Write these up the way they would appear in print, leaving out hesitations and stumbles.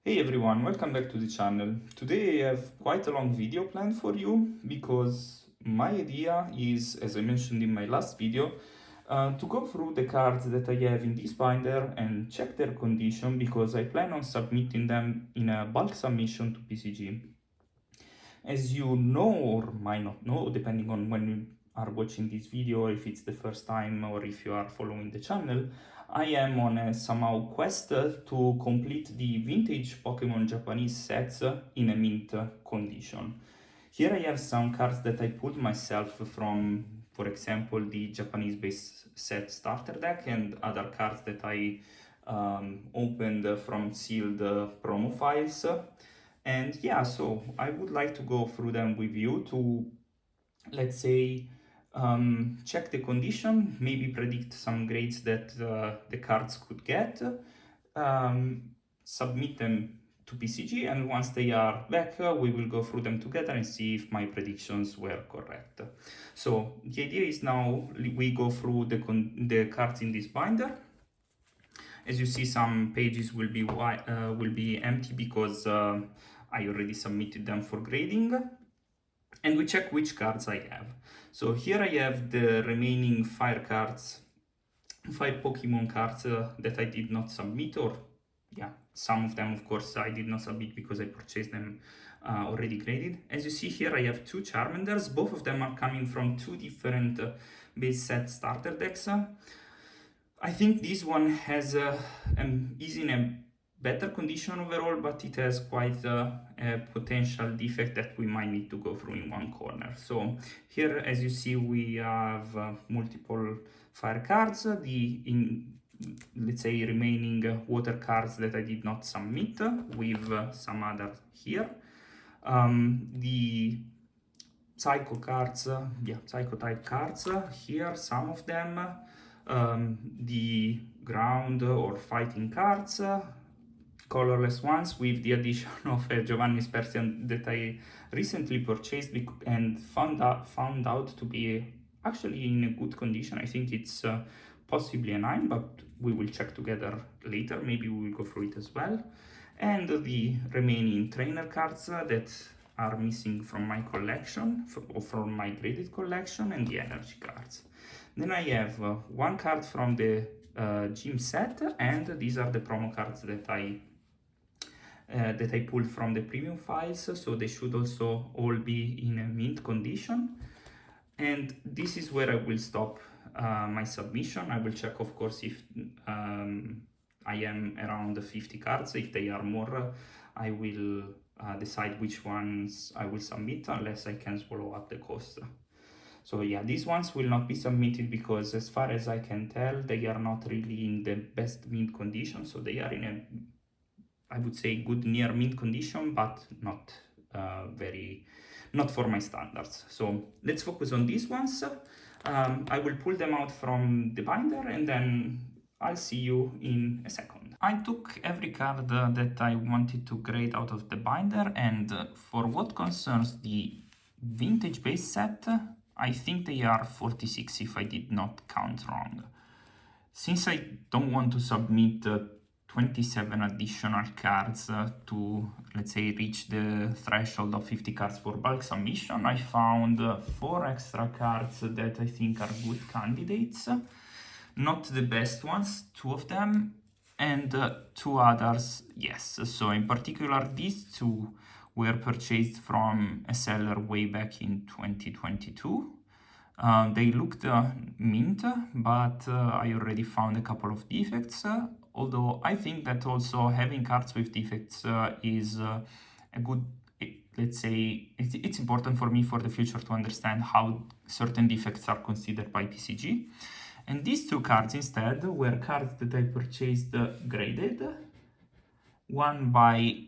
Hey everyone, welcome back to the channel. Today I have quite a long video planned for you because my idea is, as I mentioned in my last video, to go through the cards that I have in this binder and check their condition because I plan on submitting them in a bulk submission to PCG. As you know or might not know, depending on when you are watching this video, if it's the first time or if you are following the channel, I am on a somehow quest to complete the vintage Pokemon Japanese sets in a mint condition. Here I have some cards that I pulled myself from, for example, the Japanese base set starter deck and other cards that I opened from sealed promo files. And yeah, so I would like to go through them with you to, let's say, check the condition, maybe predict some grades that the cards could get, submit them to PCG, and once they are back, we will go through them together and see if my predictions were correct. So the idea is now we go through the cards in this binder. As you see, some pages will be empty because I already submitted them for grading. And we check which cards I have. So here I have the remaining 5 cards, 5 Pokemon cards that I did not submit, or yeah, some of them of course I did not submit because I purchased them already graded. As you see here I have 2 Charmanders, both of them are coming from 2 different base set starter decks. I think this one has is in a better condition overall, but it has quite a potential defect that we might need to go through in one corner. So here, as you see, we have multiple fire cards, let's say remaining water cards that I did not submit with some other here. The psycho cards, psycho type cards here, some of them, the ground or fighting cards, colorless ones with the addition of a Giovanni's Persian that I recently purchased and found out to be actually in a good condition. I think it's possibly a 9, but we will check together later. Maybe we will go through it as well. And the remaining trainer cards that are missing from my collection, or from my graded collection, and the energy cards. Then I have 1 card from the gym set, and these are the promo cards that I pulled from the premium files, so they should also all be in a mint condition. And this is where I will stop my submission. I will check, of course, if I am around 50 cards. If they are more, I will decide which ones I will submit, unless I can swallow up the cost. So yeah, these ones will not be submitted because, as far as I can tell, they are not really in the best mint condition. So they are in a, I would say, good near mint condition, but not not for my standards. So let's focus on these ones. I will pull them out from the binder and then I'll see you in a second. I took every card that I wanted to grade out of the binder, and for what concerns the vintage base set, I think they are 46 if I did not count wrong. Since I don't want to submit 27 additional cards to, let's say, reach the threshold of 50 cards for bulk submission, I found 4 extra cards that I think are good candidates. Not the best ones, 2 of them, and 2 others, yes. So in particular, these 2 were purchased from a seller way back in 2022. They looked mint, but I already found a couple of defects, although I think that also having cards with defects is a good, let's say, it's important for me for the future to understand how certain defects are considered by PCG. And these 2 cards instead were cards that I purchased graded, one by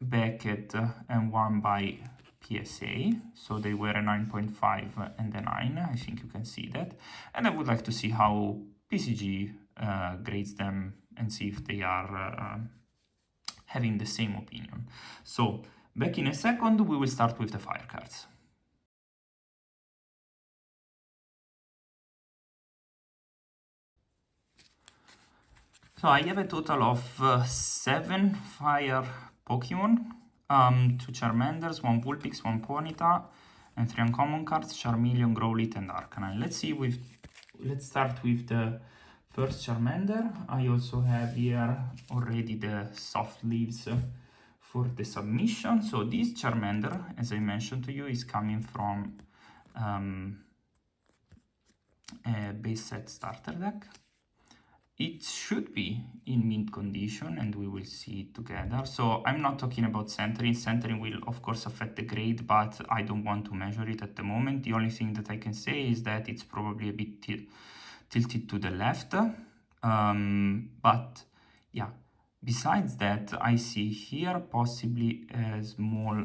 Beckett and one by PSA, so they were a 9.5 and a 9, I think you can see that. And I would like to see how PCG grades them and see if they are having the same opinion. So back in a second, we will start with the fire cards. So I have a total of 7 fire Pokemon. 2 Charmanders, 1 Vulpix, 1 Ponyta, and 3 uncommon cards, Charmeleon, Growlithe, and Arcanine. Let's start with the first Charmander. I also have here already the soft leaves for the submission. So this Charmander, as I mentioned to you, is coming from a base set starter deck. It should be in mint condition, and we will see it together. So I'm not talking about centering. Centering will of course affect the grade, but I don't want to measure it at the moment. The only thing that I can say is that it's probably a bit tilted to the left. But yeah, besides that, I see here possibly a small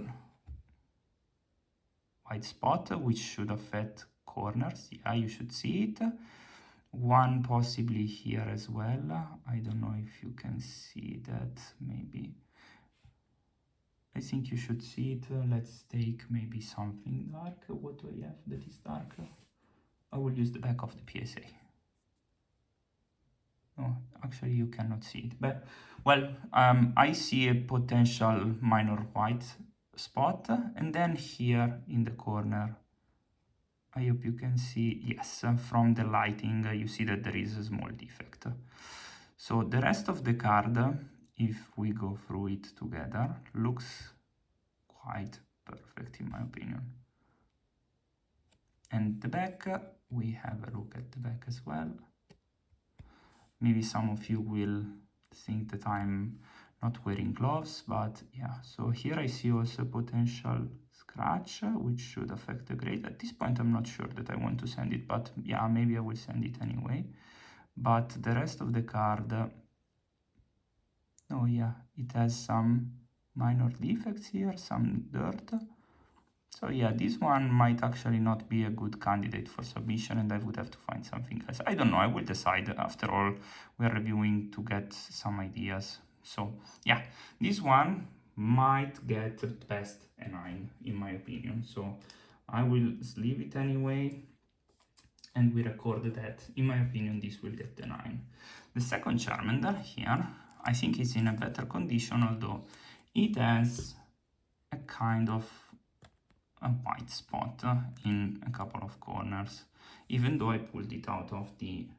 white spot, which should affect corners. Yeah, you should see it. One possibly here as well. I don't know if you can see that, maybe. I think you should see it. Let's take maybe something dark. What do I have that is darker? I will use the back of the PSA. No, actually you cannot see it. But, well, I see a potential minor white spot. And then here in the corner, I hope you can see, yes, from the lighting, you see that there is a small defect. So the rest of the card, if we go through it together, looks quite perfect in my opinion. And the back, we have a look at the back as well. Maybe some of you will think that I'm not wearing gloves, but yeah, so here I see also potential scratch, which should affect the grade. At this point, I'm not sure that I want to send it, but yeah, maybe I will send it anyway. But the rest of the card, oh yeah, it has some minor defects here, some dirt. So yeah, this one might actually not be a good candidate for submission, and I would have to find something else. I don't know, I will decide. After all, we're reviewing to get some ideas. So yeah, this one might get at best a 9 in my opinion. So I will leave it anyway, and we record that. In my opinion, this will get the 9. The second Charmander here, I think it's in a better condition, although it has a kind of a white spot in a couple of corners, even though I pulled it out of the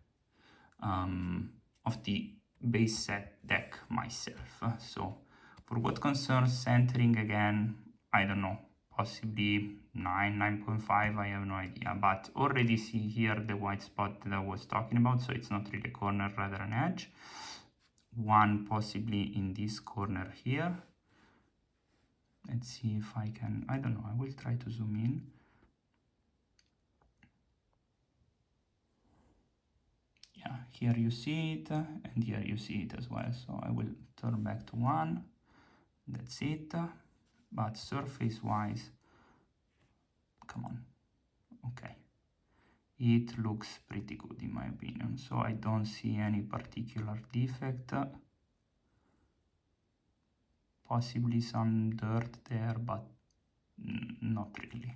base set deck myself. So for what concerns centering, again, I don't know, possibly 9, 9.5, I have no idea, but already see here the white spot that I was talking about, so it's not really a corner, rather an edge. One possibly in this corner here. Let's see if I can, I don't know, I will try to zoom in. Yeah, here you see it, and here you see it as well. So I will turn back to 1, that's it. But surface-wise, come on, okay. It looks pretty good in my opinion, so I don't see any particular defect. Possibly some dirt there, but not really.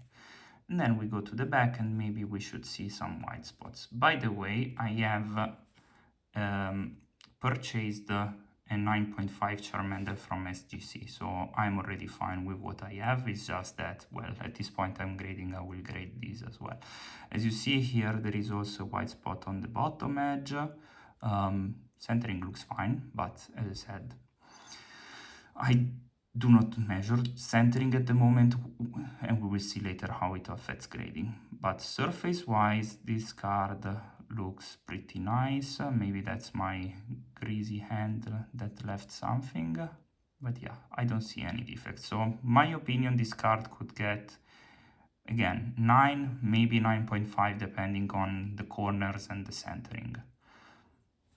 And then we go to the back, and maybe we should see some white spots. By the way, I have purchased a 9.5 Charmander from SGC, so I'm already fine with what I have. It's just that, well, at this point I'm grading, I will grade these as well. As you see here, there is also a white spot on the bottom edge. Centering looks fine, but as I said, I do not measure centering at the moment, and we will see later how it affects grading. But surface-wise, this card looks pretty nice. Maybe that's my greasy hand that left something. But yeah, I don't see any defects. So my opinion, this card could get, again, 9, maybe 9.5, depending on the corners and the centering.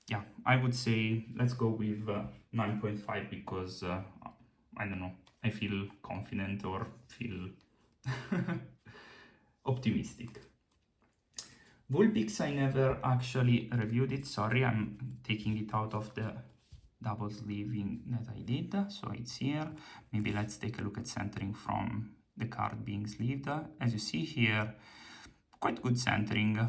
Yeah, I would say let's go with 9.5 because I don't know, I feel confident or feel optimistic. Vulpix, I never actually reviewed it, sorry, I'm taking it out of the double sleeving that I did, so it's here. Maybe let's take a look at centering from the card being sleeved. As you see here, quite good centering,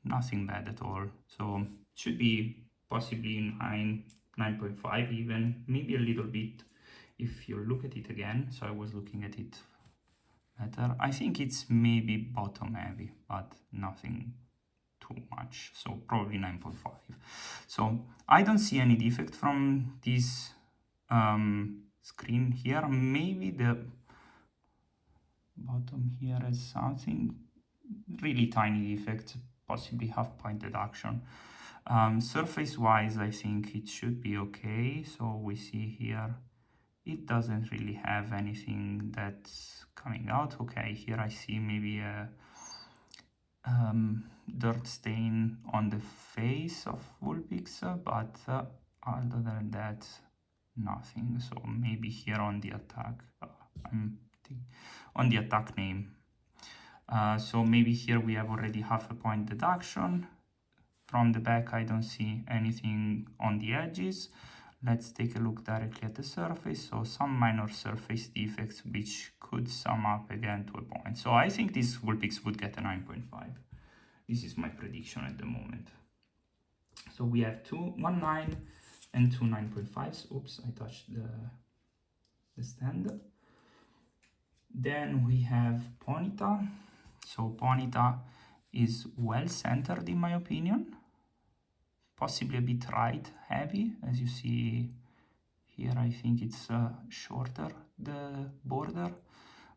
nothing bad at all, so should be possibly 9, 9.5 even, maybe a little bit if you look at it again, so I was looking at it better, I think it's maybe bottom heavy, but nothing too much, so probably 9.5. So I don't see any defect from this screen here. Maybe the bottom here has something really tiny defect, possibly half point deduction. Surface wise, I think it should be okay. So we see here it doesn't really have anything that's coming out. Okay, here I see maybe a dirt stain on the face of Vulpix, but other than that, nothing. So maybe here on the attack, on the attack name. So maybe here we have already half a point deduction. From the back, I don't see anything on the edges. Let's take a look directly at the surface. So some minor surface defects, which could sum up again to a point. So I think this Vulpix would get a 9.5. This is my prediction at the moment. So we have one 9 and two 9.5s. Oops, I touched the stand. Then we have Ponyta. So Ponyta is well centered in my opinion. Possibly a bit right heavy, as you see here. I think it's shorter the border,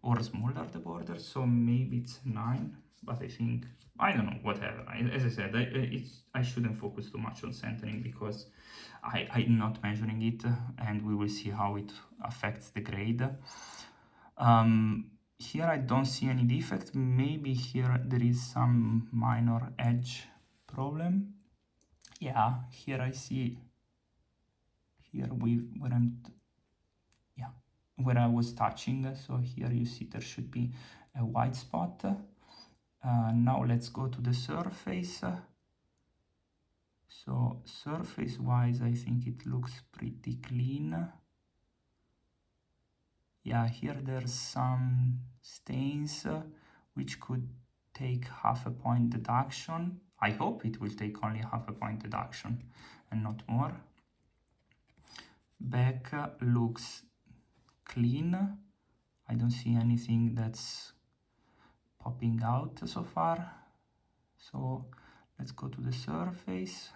or smaller the border, so maybe it's 9, but I think, I don't know, whatever. As I said, I shouldn't focus too much on centering because I'm not measuring it, and we will see how it affects the grade. Here I don't see any defect. Maybe here there is some minor edge problem. Yeah, here I see, here where I was touching, so here you see there should be a white spot. Now let's go to the surface. So surface wise, I think it looks pretty clean. Yeah, here there's some stains which could take half a point deduction. I hope it will take only half a point deduction and not more. Back looks clean. I don't see anything that's popping out so far. So let's go to the surface.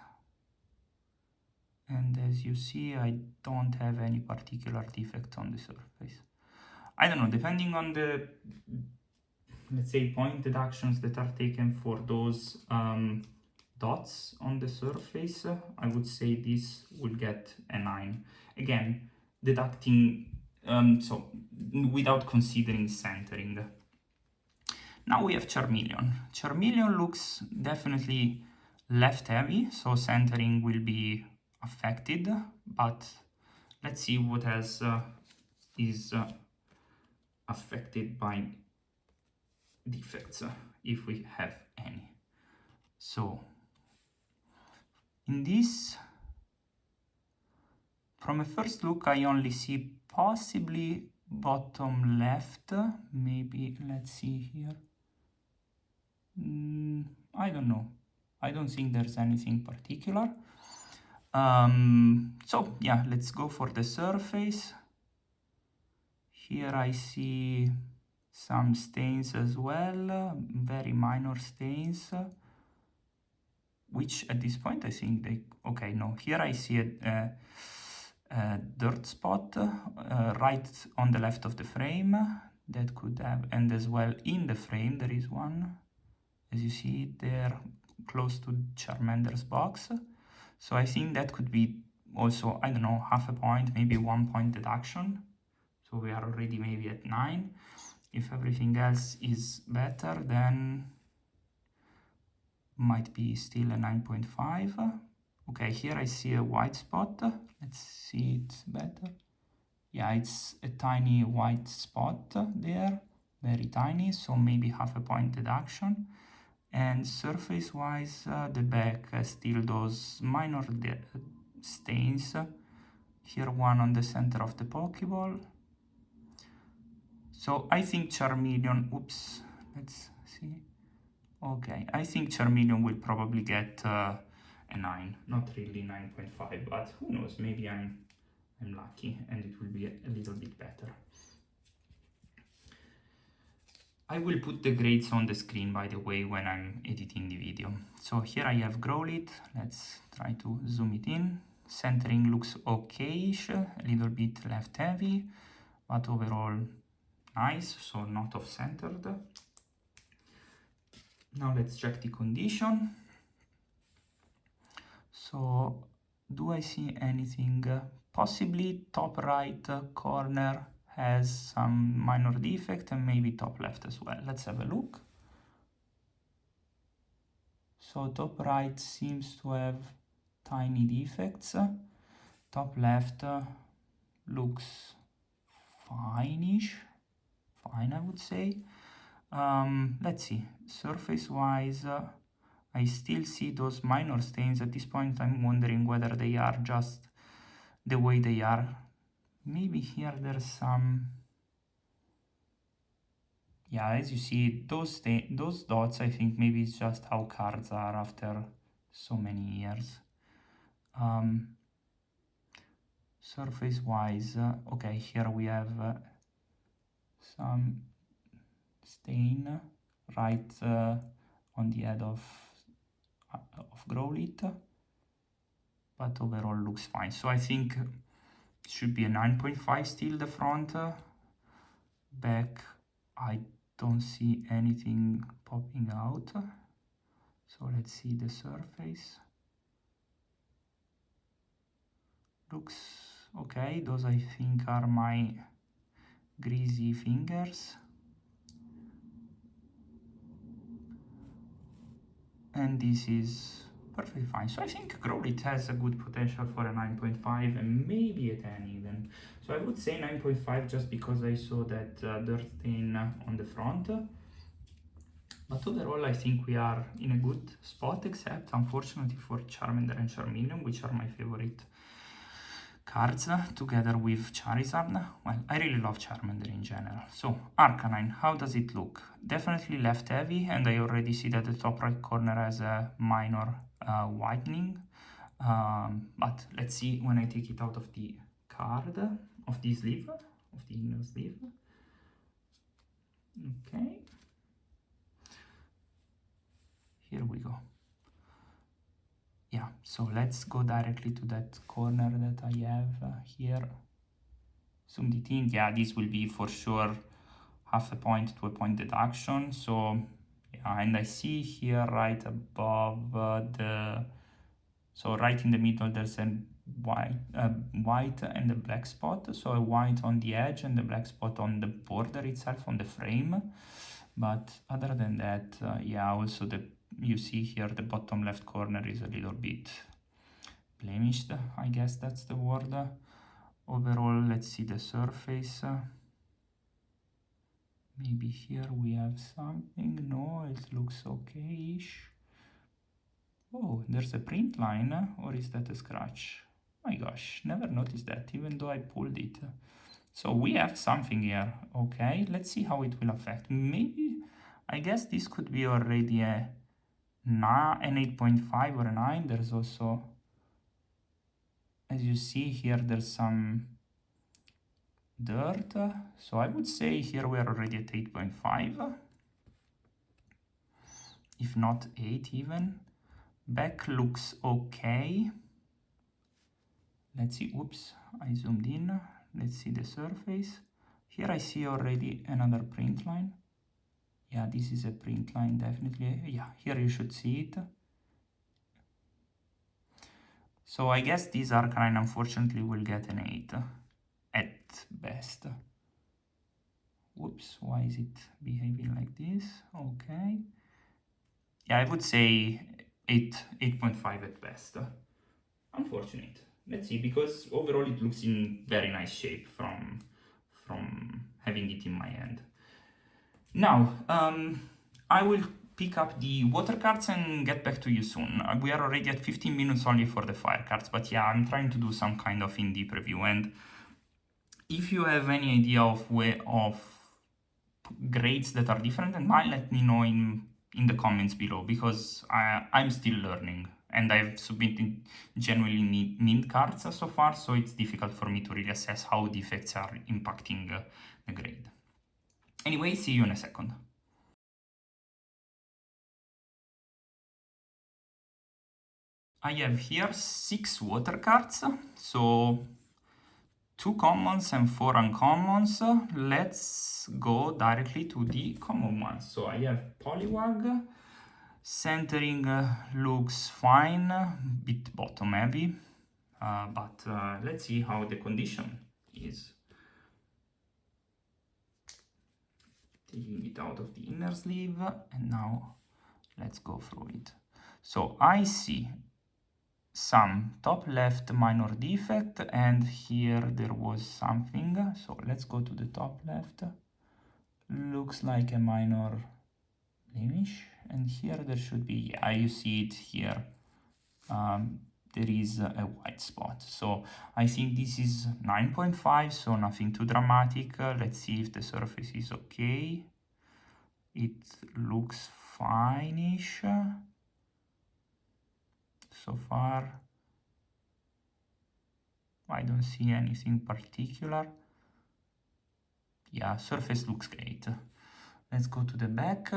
And as you see, I don't have any particular defect on the surface. I don't know, depending on the, let's say, point deductions that are taken for those dots on the surface, I would say this will get a 9. Again, deducting, so without considering centering. Now we have Charmeleon. Charmeleon looks definitely left heavy, so centering will be affected, but let's see what else is affected by defects, if we have any. So in this, from a first look, I only see possibly bottom left. Maybe, let's see here. I don't know. I don't think there's anything particular. So yeah, let's go for the surface. Here I see some stains as well, very minor stains, which at this point I think they, okay, no, here I see a dirt spot right on the left of the frame that could have, and as well in the frame there is one, as you see there, close to Charmander's box. So I think that could be also, I don't know, half a point, maybe 1 point deduction. So we are already maybe at 9. If everything else is better, then might be still a 9.5. Okay, here I see a white spot. Let's see it better. Yeah, it's a tiny white spot there, very tiny, so maybe half a point deduction. And surface-wise, the back has still those minor stains. Here one on the center of the Pokeball. So I think Charmeleon, oops, let's see. Okay, I think Charmeleon will probably get a 9, not really 9.5, but who knows, maybe I'm I'm lucky, and it will be a little bit better. I will put the grades on the screen, by the way, when I'm editing the video. So here I have Growlithe. Let's try to zoom it in. Centering looks okay-ish, a little bit left heavy, but overall nice, so not off-centered. Now let's check the condition. So, do I see anything? Possibly top right corner has some minor defect, and maybe top left as well. Let's have a look. So top right seems to have tiny defects. Top left looks fine-ish. Fine, I would say. Let's see. Surface-wise, I still see those minor stains. At this point, I'm wondering whether they are just the way they are. Maybe here there's some... Yeah, as you see, those dots, I think maybe it's just how cards are after so many years. Surface-wise, okay, here we have some stain right on the head of Growlithe, but overall looks fine. So I think it should be a 9.5 still, the front. Back, I don't see anything popping out. So let's see the surface. Looks okay. Those I think are my greasy fingers. And this is perfectly fine. So I think Growlithe has a good potential for a 9.5 and maybe a 10 even. So I would say 9.5 just because I saw that dirt stain on the front. But overall I think we are in a good spot, except unfortunately for Charmander and Charmeleon, which are my favorite cards, together with Charizard. Well, I really love Charmander in general. So, Arcanine, how does it look? Definitely left heavy, and I already see that the top right corner has a minor whitening. But let's see when I take it out of the card, of the sleeve, of the inner sleeve. Okay. Here we go. Yeah, so let's go directly to that corner that I have here. Zoomed it in. Yeah, this will be for sure half a point to a point deduction. So, yeah, and I see here right above so right in the middle, there's a white and a black spot. So a white on the edge and the black spot on the border itself, on the frame. But other than that, yeah, also you see here the bottom left corner is a little bit blemished, I guess that's the word. Overall, let's see the surface. Maybe here we have something. No, it looks okay-ish. Oh, there's a print line, or is that a scratch? My gosh, never noticed that, even though I pulled it. So we have something here. Okay, let's see how it will affect. Maybe, I guess this could be already an 8.5 or a 9. There's also, as you see here, there's some dirt. So I would say here we are already at 8.5, if not 8 even. Back looks okay. Let's see. Oops, I zoomed in. Let's see the surface. Here I see already another print line. Yeah, this is a print line, definitely. Yeah, here you should see it. So I guess this Arcanine unfortunately will get an 8 at best. Whoops, why is it behaving like this? Okay. Yeah, I would say 8.5 at best. Unfortunate. Let's see, because overall it looks in very nice shape from having it in my hand. Now, I will pick up the water cards and get back to you soon. We are already at 15 minutes only for the fire cards, but yeah, I'm trying to do some kind of in-depth review. And if you have any idea of grades that are different than mine, let me know in the comments below, because I'm still learning. and I've submitted genuinely mint cards so far, so it's difficult for me to really assess how defects are impacting the grade. Anyway, see you in a second. I have here 6 water cards, so 2 commons and 4 uncommons. Let's go directly to the common ones. So I have Poliwag. Centering looks fine, bit bottom heavy, but let's see how the condition is. Taking it out of the inner sleeve, and now let's go through it. So I see some top left minor defect, and here there was something. So let's go to the top left. Looks like a minor blemish, and here there should be, yeah, you see it here. There is a white spot. So I think this is 9.5, so nothing too dramatic. Let's see if the surface is okay. It looks fine-ish. So far, I don't see anything particular. Yeah, surface looks great. Let's go to the back.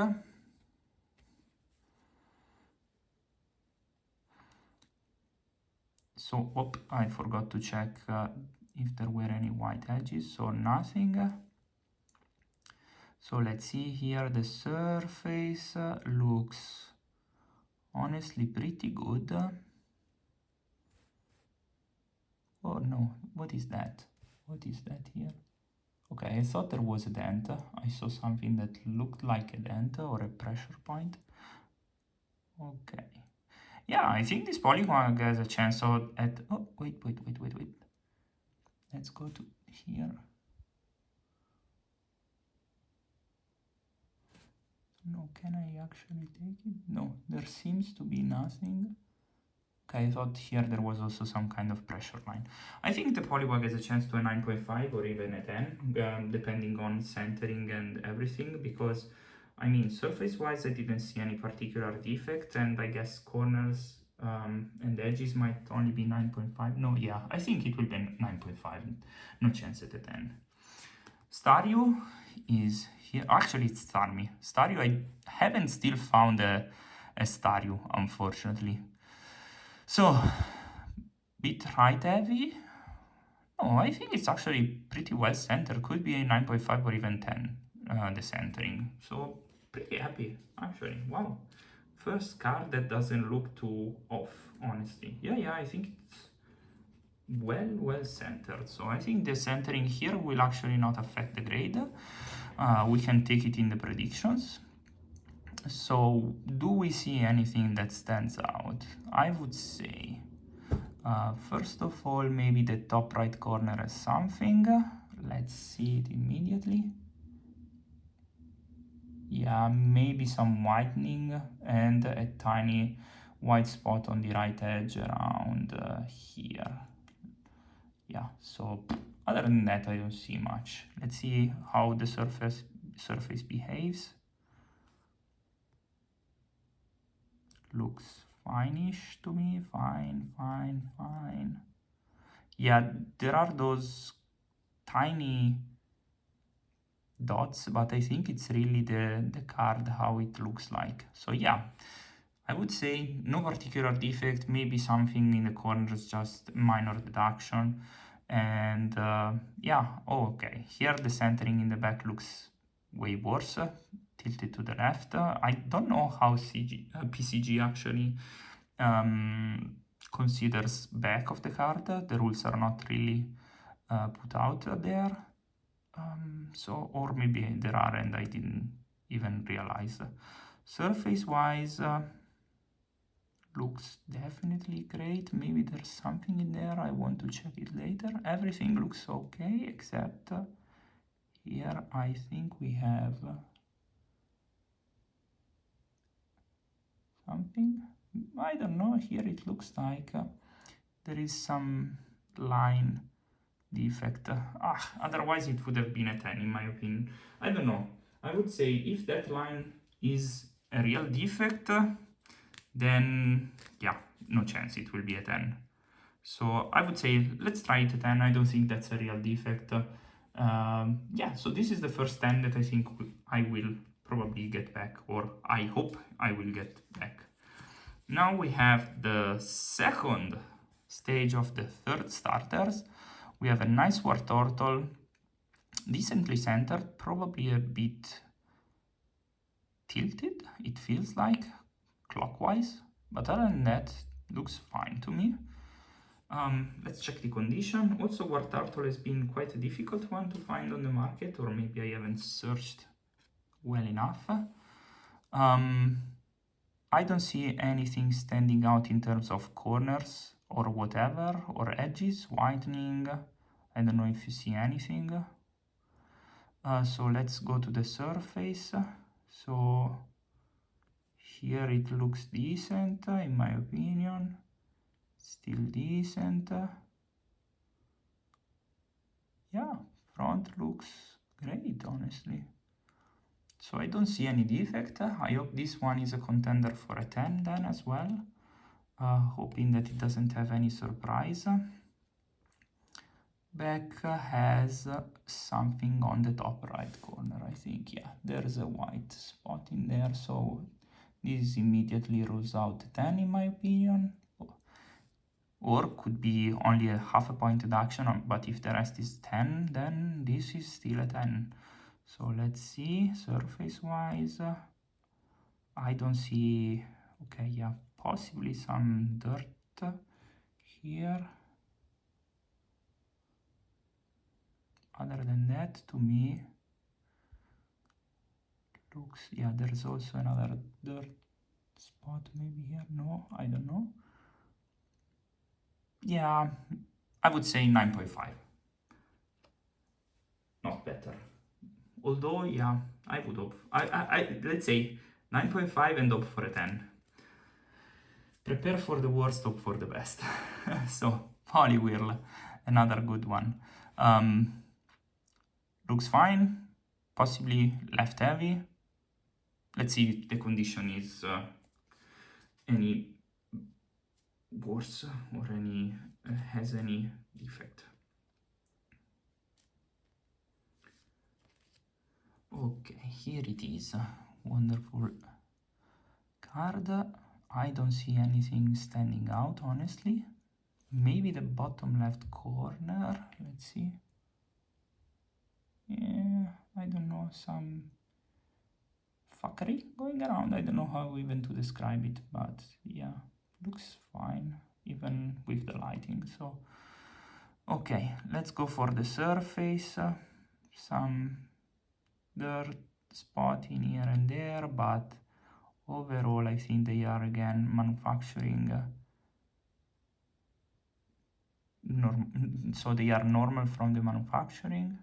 So, I forgot to check if there were any white edges, so nothing. So let's see here, the surface looks honestly pretty good. Oh no, what is that? What is that here? Okay, I thought there was a dent. I saw something that looked like a dent or a pressure point. Okay. Yeah, I think this Poliwag has a chance at... Oh, wait. Let's go to here. No, can I actually take it? No, there seems to be nothing. Okay, I thought here there was also some kind of pressure line. I think the Poliwag has a chance to a 9.5 or even a 10, depending on centering and everything, because, I mean, surface-wise, I didn't see any particular defect, and I guess corners and edges might only be 9.5. No, yeah, I think it will be 9.5. No chance at a 10. Staryu is here. Actually, it's Starmie. Staryu, I haven't still found a Staryu, unfortunately. So, bit right heavy. No, I think it's actually pretty well centered. Could be a 9.5 or even 10, the centering. So, pretty happy, actually. Wow. First card that doesn't look too off, honestly. Yeah, I think it's well centered. So I think the centering here will actually not affect the grade. We can take it in the predictions. So do we see anything that stands out? I would say, first of all, maybe the top right corner has something. Let's see it immediately. Yeah, maybe some whitening and a tiny white spot on the right edge around here. Yeah, so other than that, I don't see much. Let's see how the surface behaves. Looks fine-ish to me. Fine. Yeah, there are those tiny dots, but I think it's really the card, how it looks like. So yeah, I would say no particular defect, maybe something in the corners, just minor deduction. And yeah, okay, here the centering in the back looks way worse, tilted to the left. I don't know how PCG actually considers back of the card. The rules are not really put out there. So, or maybe there are and I didn't even realize. Surface-wise, looks definitely great. Maybe there's something in there. I want to check it later. Everything looks okay, except here I think we have something. I don't know. Here it looks like there is some line defect. Otherwise it would have been a 10 in my opinion. I don't know. I would say if that line is a real defect, then yeah, no chance it will be a 10. So I would say let's try it a 10. I don't think that's a real defect. Yeah, so this is the first 10 that I think I will probably get back, or I hope I will get back. Now we have the second stage of the third starters. We have a nice Wartortle, decently centered, probably a bit tilted, it feels like, clockwise, but other than that, looks fine to me. Let's check the condition. Also, Wartortle has been quite a difficult one to find on the market, or maybe I haven't searched well enough. I don't see anything standing out in terms of corners or whatever, or edges, whitening. I don't know if you see anything. So let's go to the surface. So here it looks decent, in my opinion. Still decent. Yeah, front looks great, honestly. So I don't see any defect. I hope this one is a contender for a 10 then as well. Hoping that it doesn't have any surprise. Back has something on the top right corner, I think. Yeah, there's a white spot in there, so this immediately rules out 10 in my opinion. Or could be only a half a point deduction, but if the rest is 10, then this is still a 10. So let's see, surface-wise, I don't see, okay, yeah, possibly some dirt here. Other than that, to me, looks, yeah, there's also another dirt spot maybe here, no, I don't know. Yeah, I would say 9.5. Not better. Although, yeah, I would hope. Let's say 9.5 and hope for a 10. Prepare for the worst, hope for the best. So, Poliwhirl, another good one. Looks fine, possibly left heavy. Let's see if the condition is any worse or any has any defect. Okay, here it is. Wonderful card. I don't see anything standing out, honestly. Maybe the bottom left corner. Let's see. Yeah, I don't know, some fuckery going around. I don't know how even to describe it, but yeah, looks fine, even with the lighting. So, okay, let's go for the surface. Some dirt spot in here and there, but overall I think they are again manufacturing so they are normal from the manufacturing.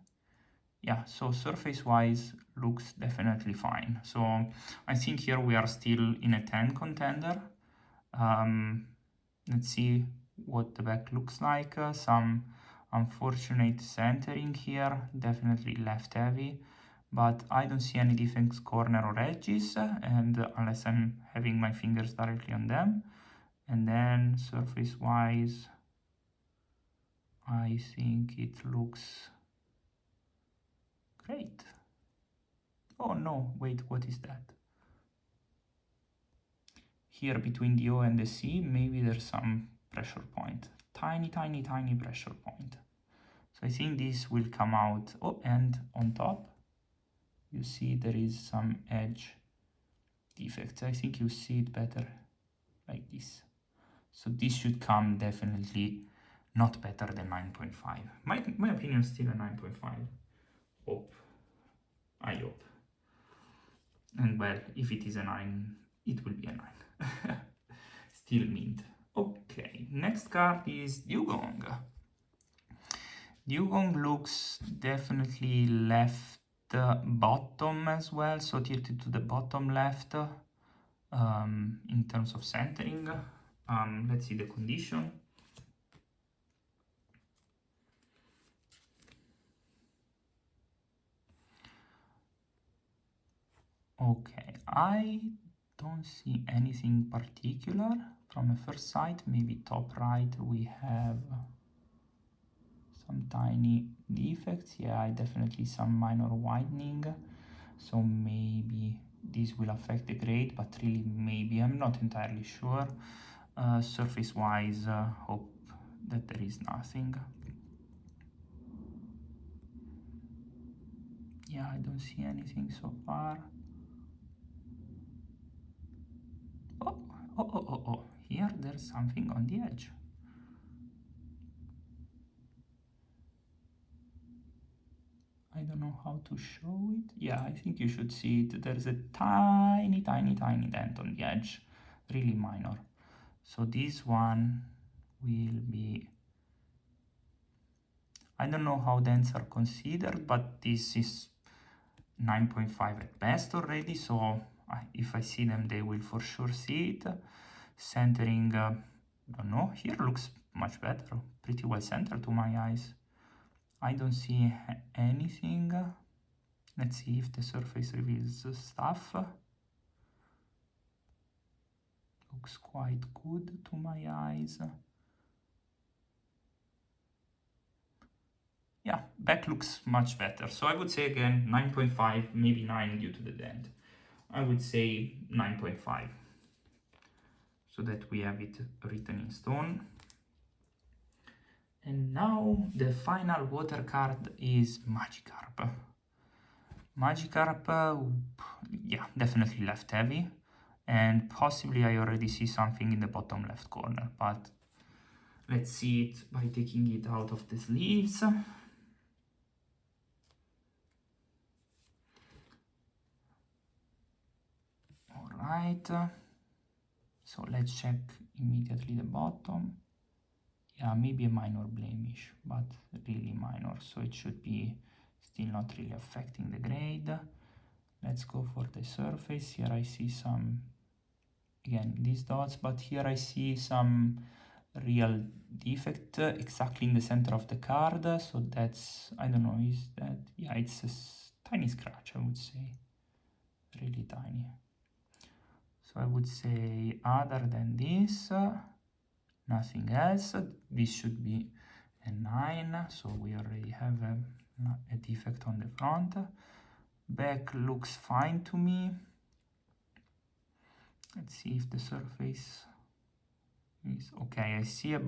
Yeah, so surface wise looks definitely fine. So I think here we are still in a 10 contender. Let's see what the back looks like. Some unfortunate centering here, definitely left heavy, but I don't see any defects corner or edges, and unless I'm having my fingers directly on them. And then surface wise, I think it looks great. Oh no, wait, what is that? Here between the O and the C, maybe there's some pressure point. Tiny, tiny, tiny pressure point. So I think this will come out. Oh, and on top, you see there is some edge defects. I think you see it better like this. So this should come definitely not better than 9.5. My opinion is still a 9.5. Hope. I hope. And well, if it is a 9, it will be a 9. Still mint. Okay, next card is Dewgong. Dewgong looks definitely left bottom as well, so tilted to the bottom left in terms of centering. Let's see the condition. Okay, I don't see anything particular from a first sight. Maybe top right we have some tiny defects. Yeah, definitely some minor widening. So maybe this will affect the grade, but really maybe, I'm not entirely sure. Surface-wise, hope that there is nothing. Yeah, I don't see anything so far. Oh, here there's something on the edge. I don't know how to show it. Yeah, I think you should see it. There's a tiny dent on the edge, really minor. So this one will be, I don't know how dents are considered, but this is 9.5 at best already, so if I see them, they will for sure see it. Centering, I don't know, here looks much better, pretty well centered to my eyes. I don't see anything. Let's see if the surface reveals stuff. Looks quite good to my eyes. Yeah, back looks much better. So I would say again 9.5, maybe 9 due to the dent. I would say 9.5, so that we have it written in stone. And now the final water card is Magikarp. Magikarp, yeah, definitely left heavy. And possibly I already see something in the bottom left corner, but let's see it by taking it out of the sleeves. Alright, so let's check immediately the bottom. Yeah, maybe a minor blemish, but really minor, so it should be still not really affecting the grade. Let's go for the surface. Here I see some, again, these dots, but here I see some real defect exactly in the center of the card. So that's, I don't know, is that, yeah, it's a tiny scratch, I would say, really tiny. So I would say other than this, nothing else. This should be a 9, so we already have a defect on the front. Back looks fine to me. Let's see if the surface is okay. I see a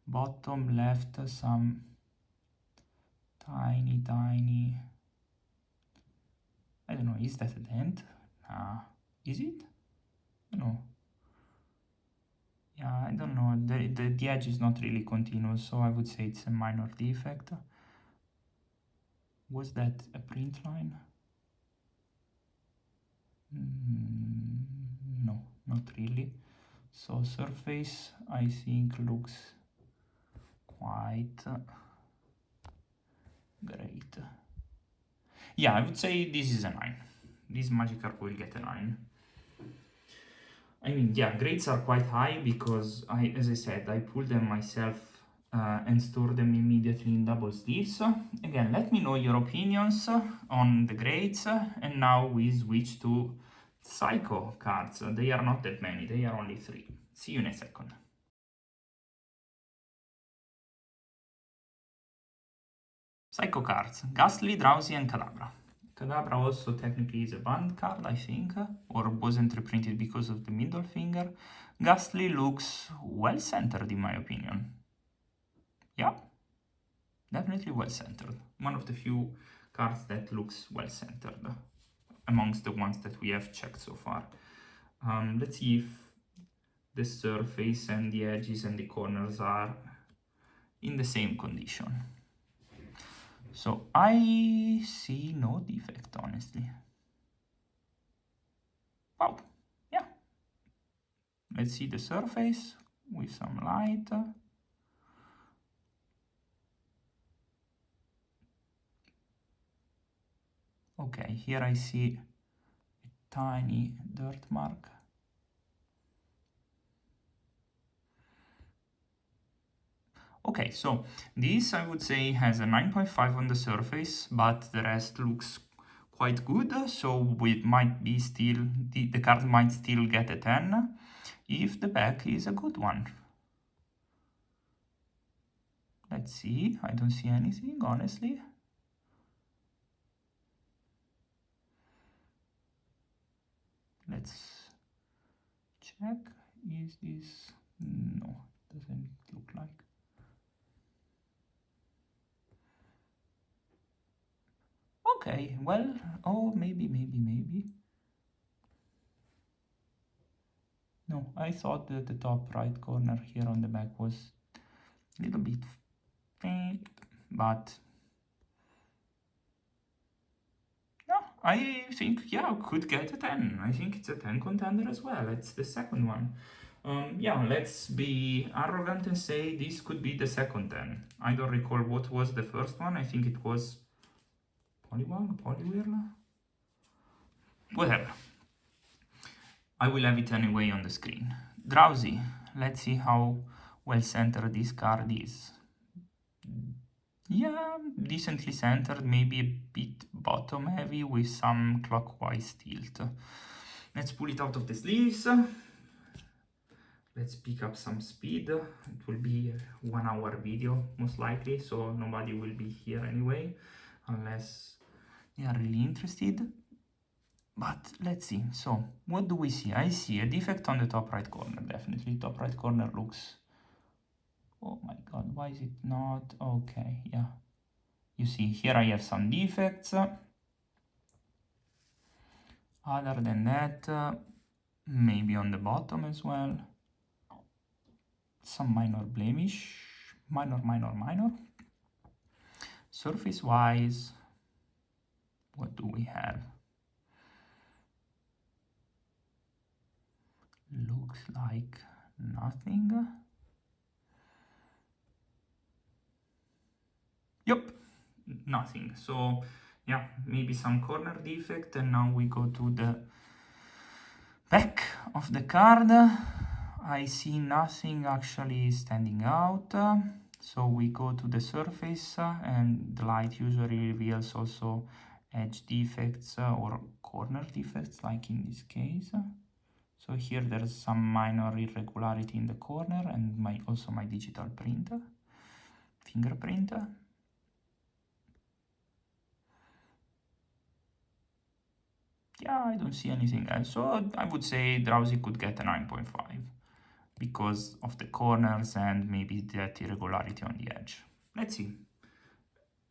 bottom left, some tiny, I don't know, is that a dent? Is it? No. Yeah, I don't know, the edge is not really continuous, so I would say it's a minor defect. Was that a print line? No, not really. So surface, I think, looks quite great. Yeah, I would say this is a 9. This Magikarp will get a 9. I mean, yeah, grades are quite high because as I said, I pulled them myself and stored them immediately in double sleeves. Again, let me know your opinions on the grades. And now we switch to Psycho cards. They are not that many, they are only 3. See you in a second. Psycho cards, Gastly, Drowzee and Kadabra. Kadabra also technically is a banned card, I think, or wasn't reprinted because of the middle finger. Gastly looks well centered in my opinion. Yeah, definitely well centered. One of the few cards that looks well centered amongst the ones that we have checked so far. Let's see if the surface and the edges and the corners are in the same condition. So I see no defect, honestly. Wow, yeah. Let's see the surface with some light. Okay, here I see a tiny dirt mark. Okay, so this I would say has a 9.5 on the surface, but the rest looks quite good, so we might be still, the card might still get a 10 if the back is a good one. Let's see, I don't see anything, honestly. Let's check, is this, no, doesn't look like. Okay, well, oh, maybe. No, I thought that the top right corner here on the back was a little bit faint, but no, I think, yeah, could get a 10. I think it's a 10 contender as well. It's the second one. Yeah, let's be arrogant and say this could be the second 10. I don't recall what was the first one. I think it was Poliwag, Poliwhirl? Whatever. I will have it anyway on the screen. Drowzee. Let's see how well centered this card is. Yeah, decently centered, maybe a bit bottom heavy with some clockwise tilt. Let's pull it out of the sleeves. Let's pick up some speed. It will be a 1 hour video most likely, so nobody will be here anyway, unless they are really interested. But let's see. So what do we see? I see a defect on the top right corner, definitely. Top right corner looks... Oh my god, why is it not? Okay, yeah. You see, here I have some defects. Other than that, maybe on the bottom as well. Some minor blemish. Minor. Surface-wise, what do we have? Looks like nothing. Yep, nothing. So yeah, maybe some corner defect, and now we go to the back of the card. I see nothing actually standing out. So we go to the surface, and the light usually reveals also edge defects or corner defects, like in this case. So here there's some minor irregularity in the corner, and also my digital print, fingerprint. Yeah, I don't see anything else. So I would say Drowzee could get a 9.5 because of the corners and maybe that irregularity on the edge. Let's see.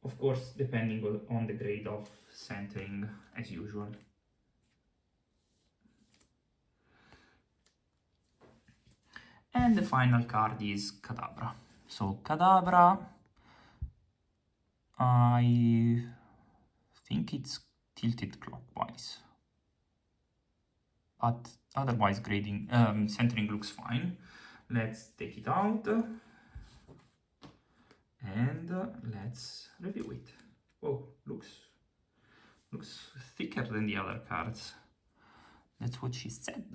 Of course, depending on the grade of centering as usual. And the final card is Kadabra. So Kadabra, I think it's tilted clockwise. But otherwise grading, centering looks fine. Let's take it out and let's review it. Oh, looks thicker than the other cards. That's what she said.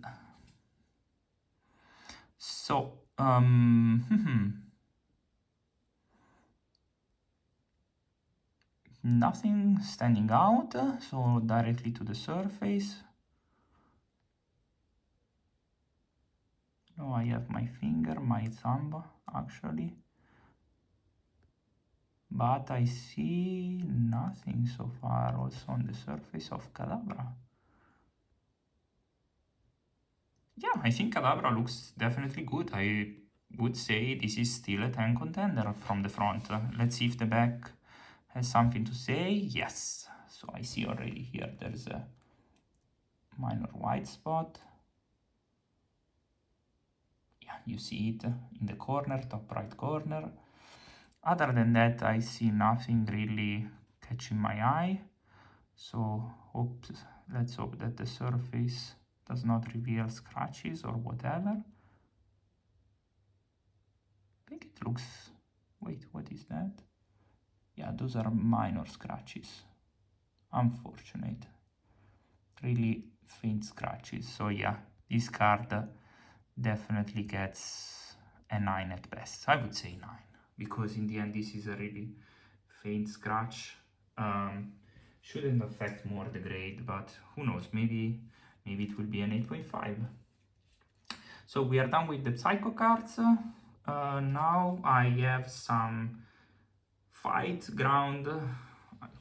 So, nothing standing out, so directly to the surface. Oh, I have my finger, my thumb, actually. But I see nothing so far also on the surface of Kadabra. Yeah, I think Kadabra looks definitely good. I would say this is still a 10 contender from the front. Let's see if the back has something to say. Yes. So I see already here there's a minor white spot. Yeah, you see it in the corner, top right corner. Other than that, I see nothing really catching my eye. So let's hope that the surface does not reveal scratches or whatever. I think it looks... Wait, what is that? Yeah, those are minor scratches. Unfortunate. Really faint scratches. So yeah, this card definitely gets a 9 at best. I would say 9. Because in the end, this is a really faint scratch. shouldn't affect more the grade, but who knows, maybe it will be an 8.5. So we are done with the Psycho cards. Now I have some fight, ground,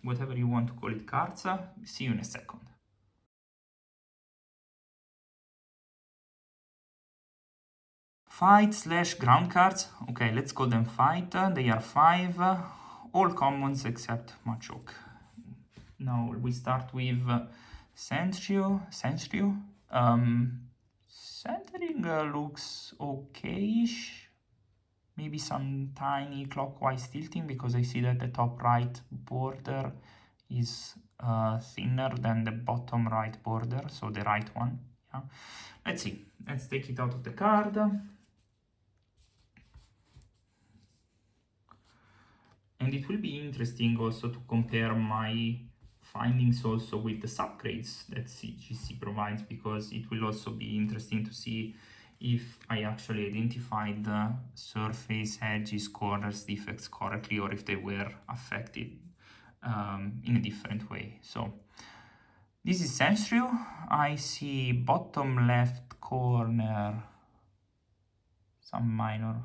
whatever you want to call it, cards. See you in a second. Fight / ground cards. Okay, let's call them fight. They are 5, all commons except Machoke. Now we start with Sandshrew. Centering looks okay-ish. Maybe some tiny clockwise tilting, because I see that the top right border is thinner than the bottom right border, so the right one. Yeah. Let's see. Let's take it out of the card. And it will be interesting also to compare my findings also with the subgrades that CGC provides, because it will also be interesting to see if I actually identified the surface, edges, corners, defects correctly, or if they were affected in a different way. So this is Sandshrew. I see bottom left corner some minor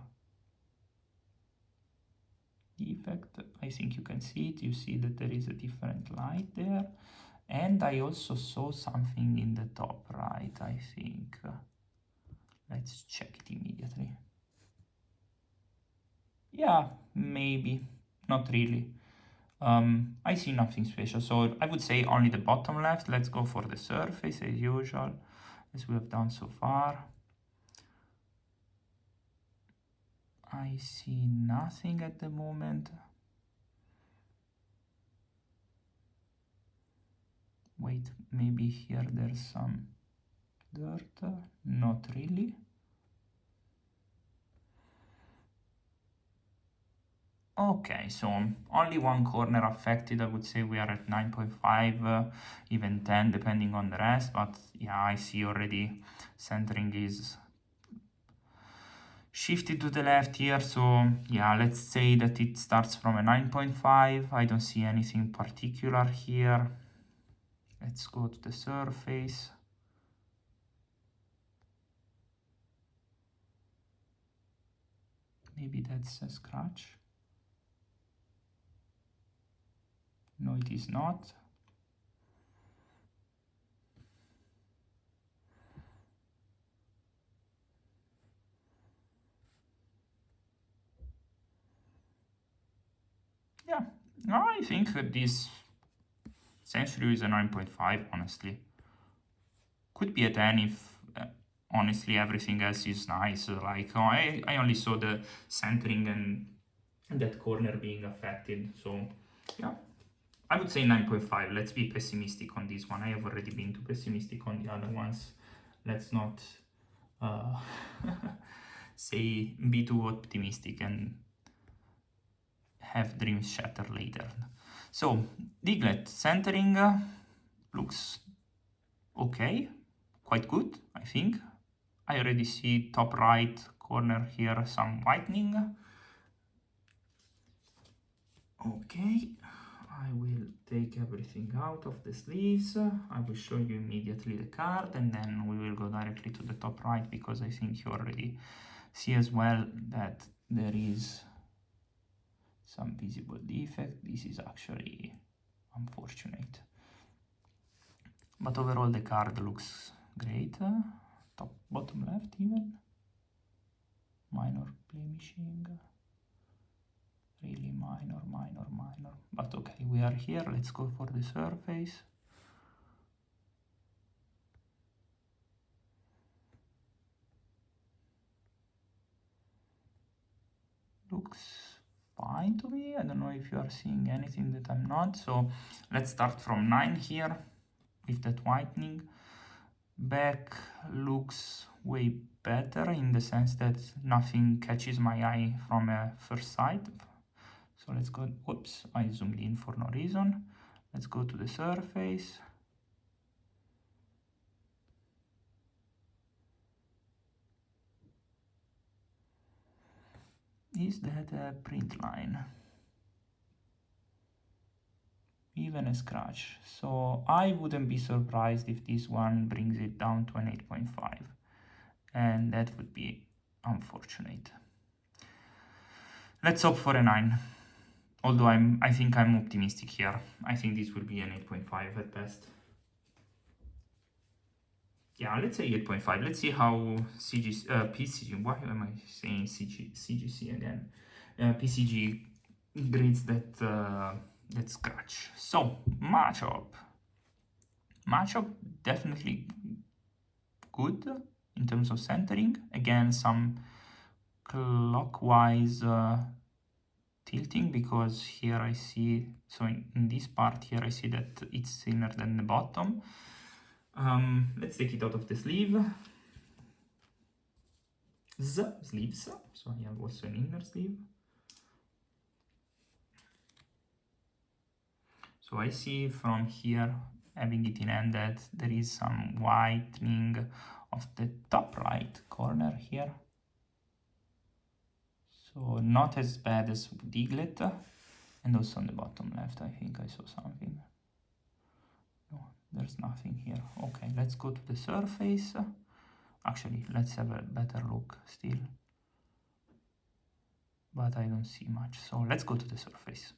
defect. I think you can see it. You see that there is a different light there, and I also saw something in the top right, I think. Let's check it immediately. Yeah, maybe not really. I see nothing special, so I would say only the bottom left. Let's go for the surface as usual, as we have done so far. I see nothing at the moment. Wait, maybe here there's some dirt. Not really. Okay, so only one corner affected. I would say we are at 9.5, even 10, depending on the rest. But yeah, I see already centering is shifted to the left here. So yeah, let's say that it starts from a 9.5. I don't see anything particular here. Let's go to the surface. Maybe that's a scratch. No, it is not. Yeah, no, I think this Sandshrew is a 9.5, honestly. Could be a 10 if, honestly, everything else is nice. Like, I only saw the centering and that corner being affected. So, yeah, I would say 9.5. Let's be pessimistic on this one. I have already been too pessimistic on the other ones. Let's not say be too optimistic and have dreams shatter later. So Diglett centering looks okay, quite good, I think. I already see top right corner here some whitening. Okay, I will take everything out of the sleeves. I will show you immediately the card, and then we will go directly to the top right, because I think you already see as well that there is some visible defect. This is actually unfortunate, but overall the card looks great. Top, bottom left even. Minor blemishing. Really minor. But okay, we are here. Let's go for the surface. Looks fine to me. I don't know if you are seeing anything that I'm not. So let's start from 9 here with that whitening. Back looks way better in the sense that nothing catches my eye from a first sight. So let's go, whoops, I zoomed in for no reason. Let's go to the surface. Is that a print line? even a scratch. So I wouldn't be surprised if this one brings it down to an 8.5, and that would be unfortunate. Let's hope for a 9. Although I think I'm optimistic here. I think this will be an 8.5 at best. Yeah, let's say 8.5. Let's see how PCG, why am I saying CGC again? PCG grades that scratch. So, Machop. Machop definitely good in terms of centering. Again, some clockwise tilting, because here I see, so in this part here I see that it's thinner than the bottom. Let's take it out of the sleeve. Sleeves, so I have also an inner sleeve. So I see from here, having it in hand, that there is some whitening of the top right corner here. So not as bad as Diglett, and also on the bottom left I think I saw something. No, there's nothing here. Okay, let's go to the surface. Actually, let's have a better look still. But I don't see much, so let's go to the surface.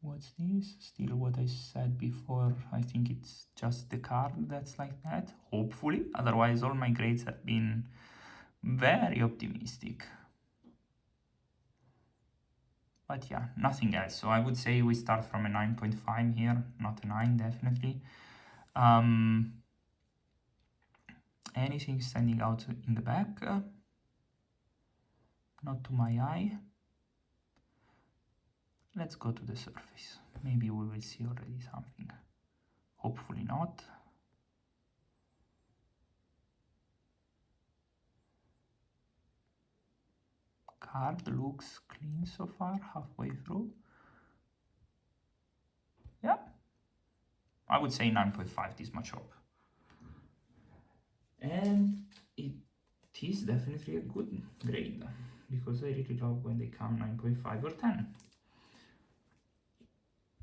What's this? Still what I said before. I think it's just the card that's like that, hopefully. Otherwise, all my grades have been very optimistic. But yeah, nothing else. So I would say we start from a 9.5 here, not a 9 definitely. Anything standing out in the back? Not to my eye. Let's go to the surface. Maybe we will see already something. Hopefully not. Card looks clean so far, halfway through. Yeah, I would say 9.5 this Machop. And it is definitely a good grade, because I really love when they come 9.5 or 10.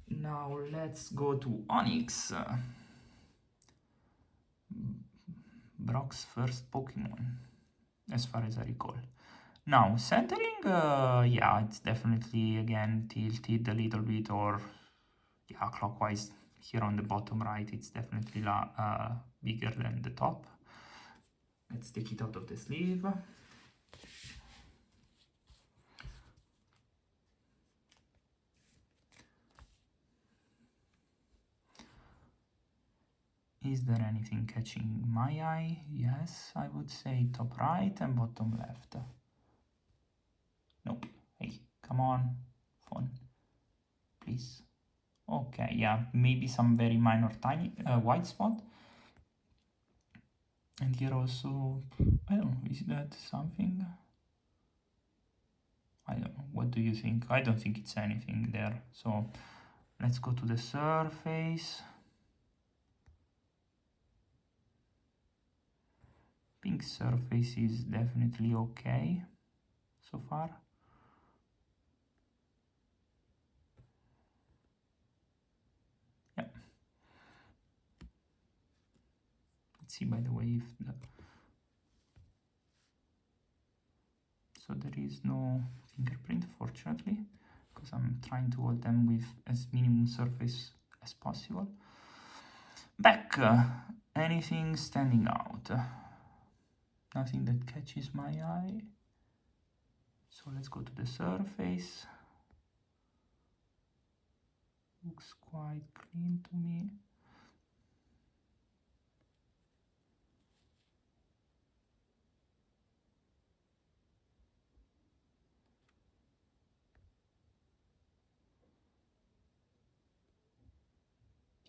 Now let's go to Onix, Brock's first Pokemon, as far as I recall. Now, centering, yeah, it's definitely, again, tilted a little bit, or, yeah, clockwise here on the bottom right, it's definitely bigger than the top. Let's take it out of the sleeve. Is there anything catching my eye? Yes, I would say top right and bottom left. Nope. Hey, come on, phone, please. Okay, yeah, maybe some very minor tiny white spot. And here also, I don't know, is that something? I don't know, what do you think? I don't think it's anything there. So let's go to the surface. Pink surface is definitely okay so far. Yeah. Let's see, by the way, if the... So there is no fingerprint, fortunately, because I'm trying to hold them with as minimum surface as possible. Back, anything standing out? Nothing that catches my eye. So let's go to the surface. Looks quite clean to me.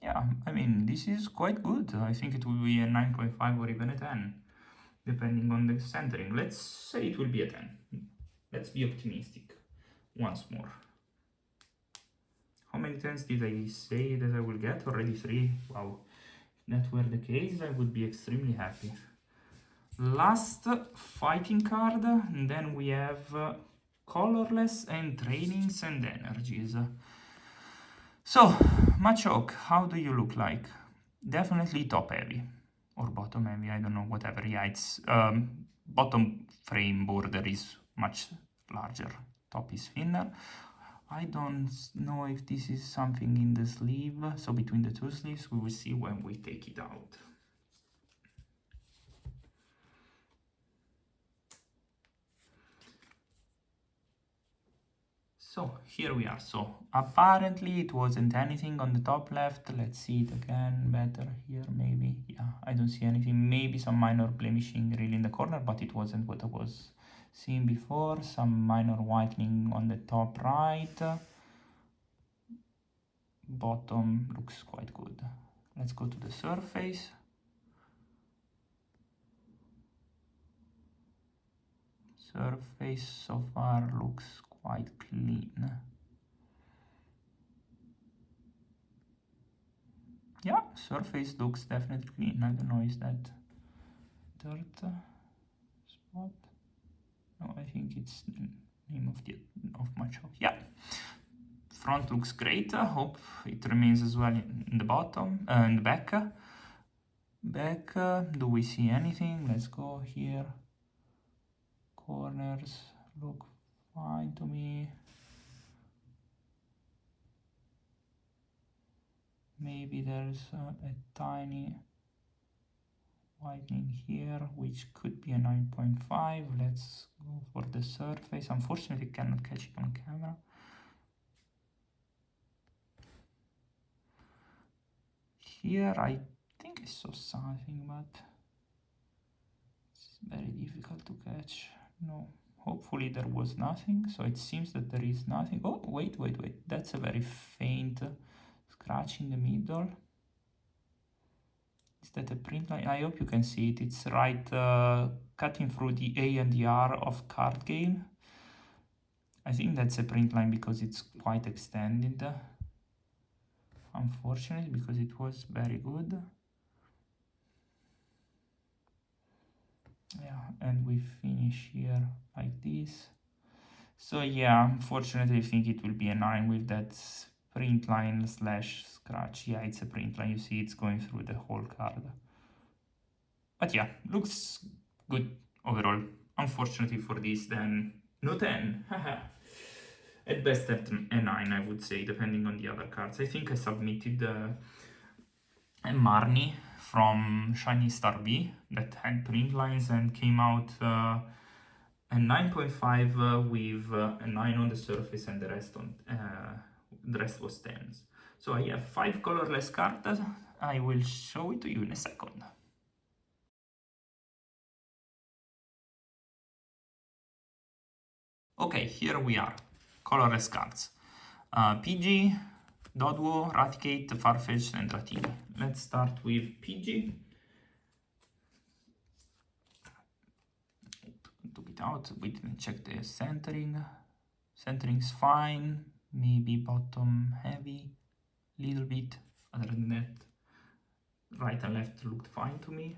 Yeah, I mean, this is quite good. I think it will be a 9.5 or even a 10, depending on the centering. Let's say it will be a 10. Let's be optimistic once more. How many 10s did I say that I will get? Already 3. Wow. If that were the case, I would be extremely happy. Last fighting card, and then we have colorless and trainings and energies. So, Machoke, how do you look like? Definitely top heavy. Or bottom heavy, I don't know, whatever. Yeah, it's bottom frame border is much larger. Top is thinner. I don't know if this is something in the sleeve, so between the two sleeves, we will see when we take it out. So here we are. So apparently it wasn't anything on the top left. Let's see it again better here maybe. Yeah, I don't see anything. Maybe some minor blemishing really in the corner, but it wasn't what I was seeing before. Some minor whitening on the top right. Bottom looks quite good. Let's go to the surface. Surface so far looks quite clean. Yeah, surface looks definitely clean. I don't know, is that dirt spot? No, I think it's the name of Machoke. Yeah, front looks great. I hope it remains as well in the bottom, in the back. Back, do we see anything? Let's go here. Corners look fine to me. Maybe there's a tiny whitening here, which could be a 9.5. Let's go for the surface. Unfortunately, cannot catch it on camera. Here, I think I saw something, but it's very difficult to catch. No, hopefully there was nothing. So it seems that there is nothing. Oh, wait. That's a very faint scratch in the middle. Is that a print line? I hope you can see it. It's right cutting through the A and the R of card game. I think that's a print line because it's quite extended. Unfortunately, because it was very good. Yeah, and we finish here like this. So yeah, unfortunately, I think it will be a 9 with that print line slash scratch. Yeah, it's a print line. You see it's going through the whole card. But yeah, looks good overall. Unfortunately for this, then no 10. At best at a 9, I would say, depending on the other cards. I think I submitted a Marnie from Shiny Starmie that had print lines and came out a 9.5 with a 9 on the surface and the rest was 10s. So I have 5 colorless cards. I will show it to you in a second. Okay, here we are. Colorless cards. Pidgey, Doduo, Raticate, Farfetch'd, and Dratini. Let's start with Pidgey. Took it out. We didn't check the centering. Centering's fine. Maybe bottom heavy. Little bit. Other than that, right and left looked fine to me.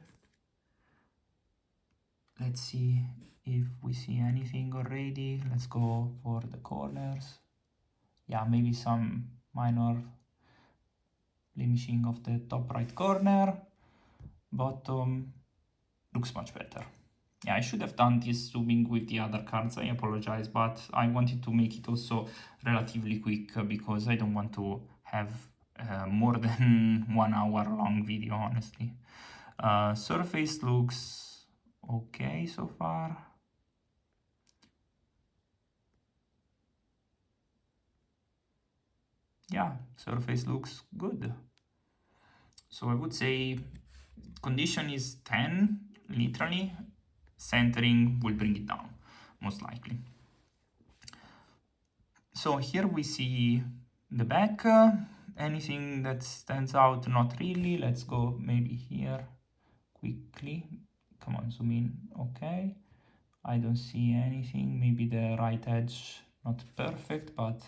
Let's see if we see anything already. Let's go for the corners. Yeah, maybe some minor blemishing of the top right corner. Bottom looks much better. Yeah, I should have done this zooming with the other cards. I apologize, but I wanted to make it also relatively quick because I don't want to have more than 1 hour long video, honestly. Surface looks okay so far. Yeah, surface looks good. So I would say condition is 10, literally. Centering will bring it down, most likely. So here we see the back. Anything that stands out? Not really. Let's go maybe here quickly. Come on, zoom in. Okay. I don't see anything. Maybe the right edge not perfect, but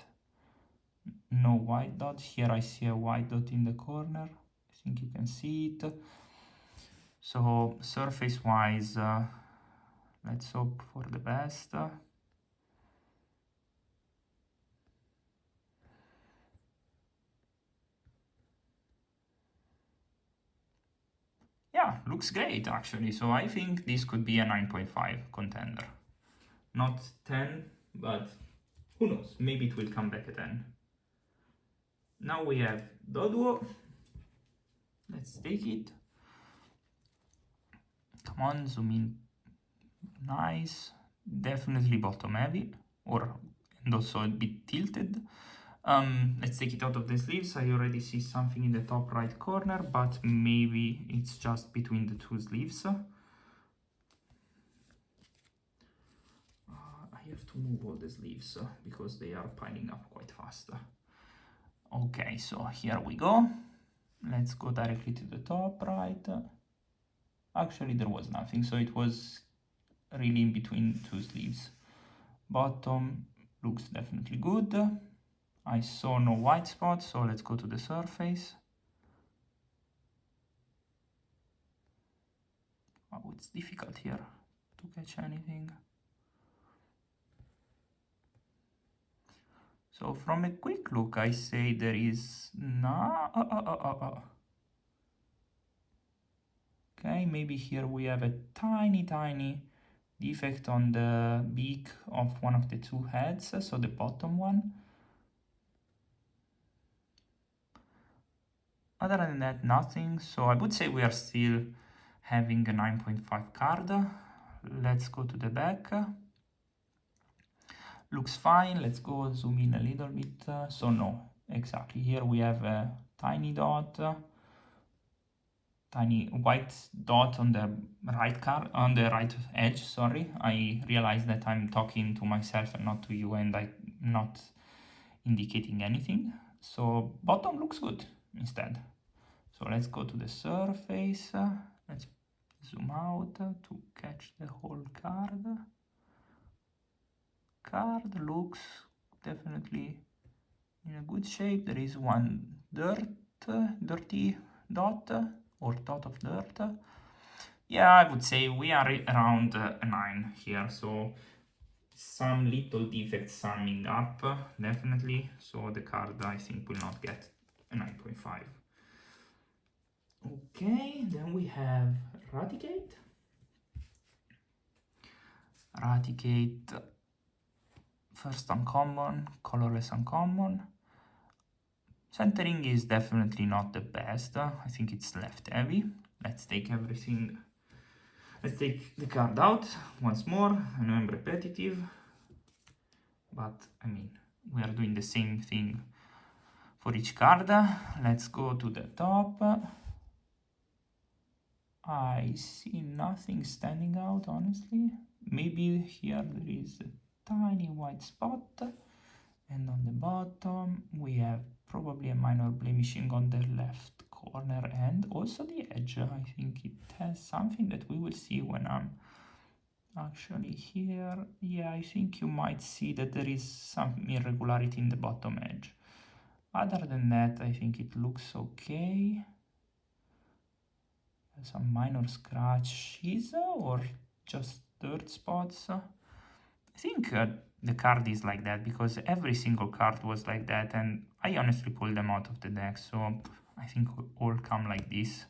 no white dot. Here I see a white dot in the corner. I think you can see it. So surface wise, let's hope for the best. Yeah, looks great actually. So I think this could be a 9.5 contender. Not 10, but who knows? Maybe it will come back at 10. Now we have Doduo. Let's take it. Come on, zoom in. Nice. Definitely bottom heavy, and also a bit tilted. Let's take it out of the sleeves. I already see something in the top right corner, but maybe it's just between the two sleeves. I have to move all the sleeves because they are piling up quite fast. Okay, so here we go. Let's go directly to the top right. Actually, there was nothing, so it was really in between two sleeves. Bottom looks definitely good. I saw no white spots, so let's go to the surface. Oh, it's difficult here to catch anything. So from a quick look, I say there is no... Okay, maybe here we have a tiny defect on the beak of one of the two heads, so the bottom one. Other than that, nothing. So I would say we are still having a 9.5 card. Let's go to the back. Looks fine. Let's go zoom in a little bit. So no, exactly. Here we have a tiny dot, tiny white dot on the right card, on the right edge. Sorry, I realized that I'm talking to myself and not to you, and I'm not indicating anything. So bottom looks good instead. So let's go to the surface. Let's zoom out to catch the whole card. Card looks definitely in a good shape. There is one dirty dot or dot of dirt. Yeah, I would say we are around a 9 here. So some little defects summing up, definitely. So the card, I think, will not get a 9.5. Okay, then we have Raticate. Raticate, first uncommon, colorless uncommon. Centering is definitely not the best. I think it's left heavy. Let's take everything. Let's take the card out once more. I know I'm repetitive, but I mean, we are doing the same thing for each card. Let's go to the top. I see nothing standing out, honestly. Maybe here there is a tiny white spot, and on the bottom we have probably a minor blemishing on the left corner and also the edge. I think it has something that we will see when I'm actually here. Yeah, I think you might see that there is some irregularity in the bottom edge. Other than that, I think it looks okay. Some minor scratches or just dirt spots. I think the card is like that because every single card was like that, and I honestly pulled them out of the deck, so I think all come like this.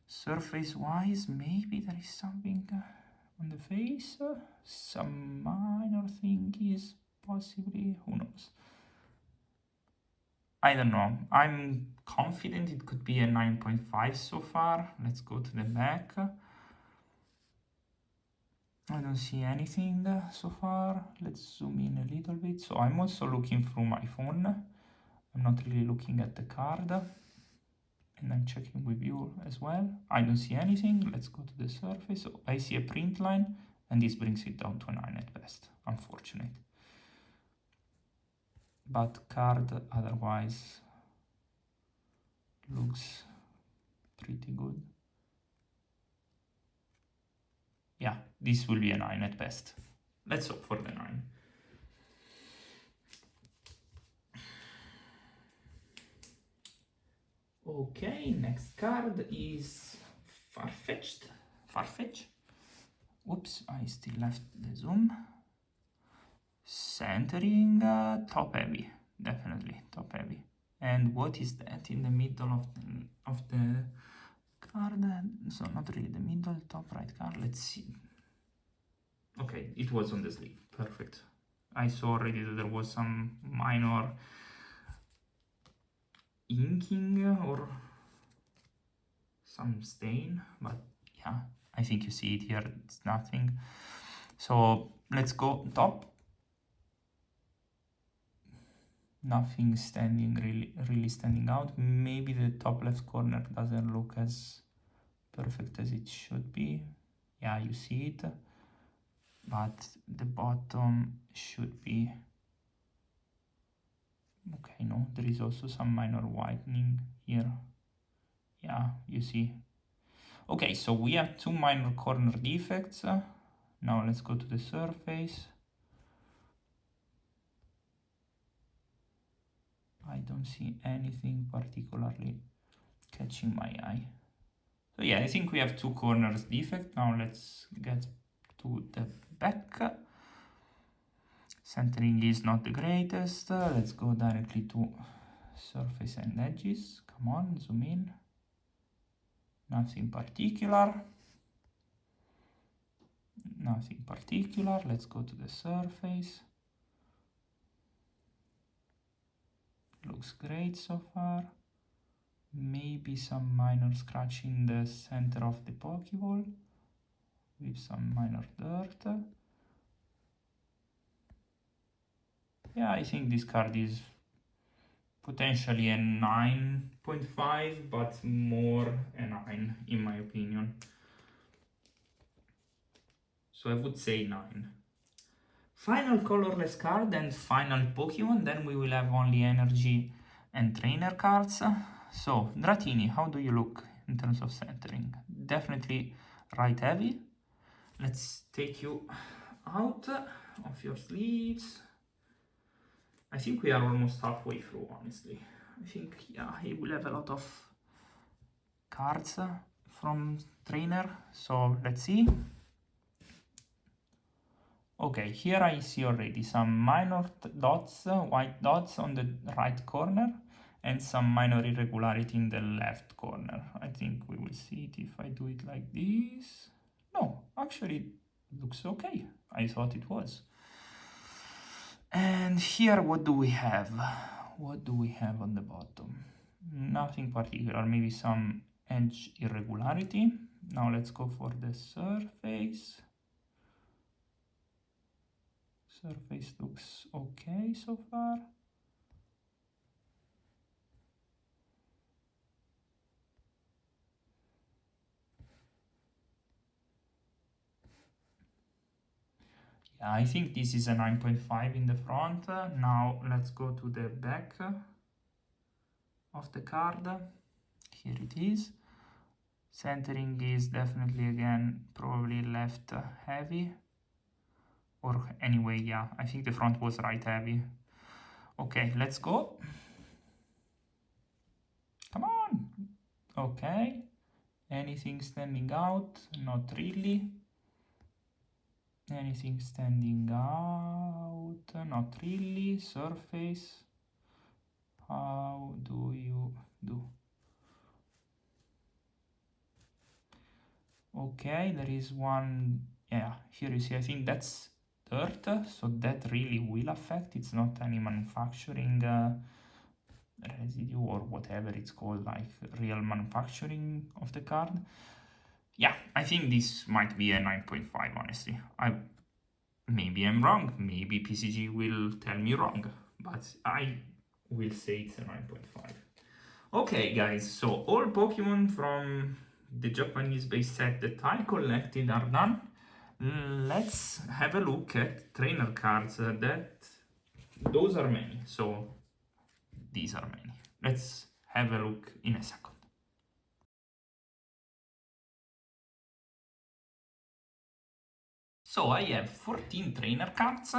Surface wise, maybe there is something on the face, some minor thing is possibly, who knows. I don't know. I'm confident it could be a 9.5 so far. Let's go to the back. I don't see anything so far. Let's zoom in a little bit. So I'm also looking through my phone. I'm not really looking at the card. And I'm checking with you as well. I don't see anything. Let's go to the surface. So I see a print line, and this brings it down to a 9 at best. Unfortunate. But card otherwise looks pretty good. Yeah, this will be a 9 at best. Let's hope for the 9. Okay, next card is Farfetch'd. Whoops, I still left the zoom. Centering, top heavy, definitely top heavy. And what is that in the middle of the card? So not really the middle, top right card. Let's see. Okay, it was on the sleeve. Perfect. I saw already that there was some minor inking or some stain, but yeah, I think you see it here. It's nothing. So let's go top. Nothing standing really standing out. Maybe the top left corner doesn't look as perfect as it should be. Yeah, you see it, but the bottom should be okay. No, there is also some minor whitening here. Yeah, you see. Okay, so we have two minor corner defects. Now let's go to the surface. I don't see anything particularly catching my eye. So yeah, I think we have two corners defect. Now let's get to the back. Centering is not the greatest. Let's go directly to surface and edges. Come on, zoom in. Nothing particular. Nothing particular. Let's go to the surface. Looks great so far. Maybe some minor scratch in the center of the Pokeball with some minor dirt. Yeah, I think this card is potentially a 9.5, but more a 9 in my opinion. So I would say 9. Final colorless card and final Pokemon, then we will have only energy and trainer cards. So, Dratini, how do you look in terms of centering? Definitely right heavy. Let's take you out of your sleeves. I think we are almost halfway through, honestly. I think, yeah, he will have a lot of cards from trainer. So, let's see. Okay, here I see already some minor dots, white dots on the right corner and some minor irregularity in the left corner. I think we will see it if I do it like this. No, actually it looks okay. I thought it was. And here what do we have? What do we have on the bottom? Nothing particular, maybe some edge irregularity. Now let's go for the surface. Surface looks okay so far. Yeah, I think this is a 9.5 in the front. Now let's go to the back of the card. Here it is. Centering is definitely again probably left heavy. Or anyway, yeah, I think the front was right heavy. Okay, let's go. Come on. Okay. Anything standing out? Not really. Anything standing out? Not really. Surface. How do you do? Okay, there is one. Yeah, here you see, I think that's dirt, so that really will affect. It's not any manufacturing residue or whatever it's called, like real manufacturing of the card. Yeah, I think this might be a 9.5, honestly. Maybe I'm wrong, maybe PCG will tell me wrong, but I will say it's a 9.5. Okay guys, so all Pokemon from the Japanese base set that I collected are done. Let's have a look at trainer cards. Those are many, so these are many. Let's have a look in a second. So I have 14 trainer cards,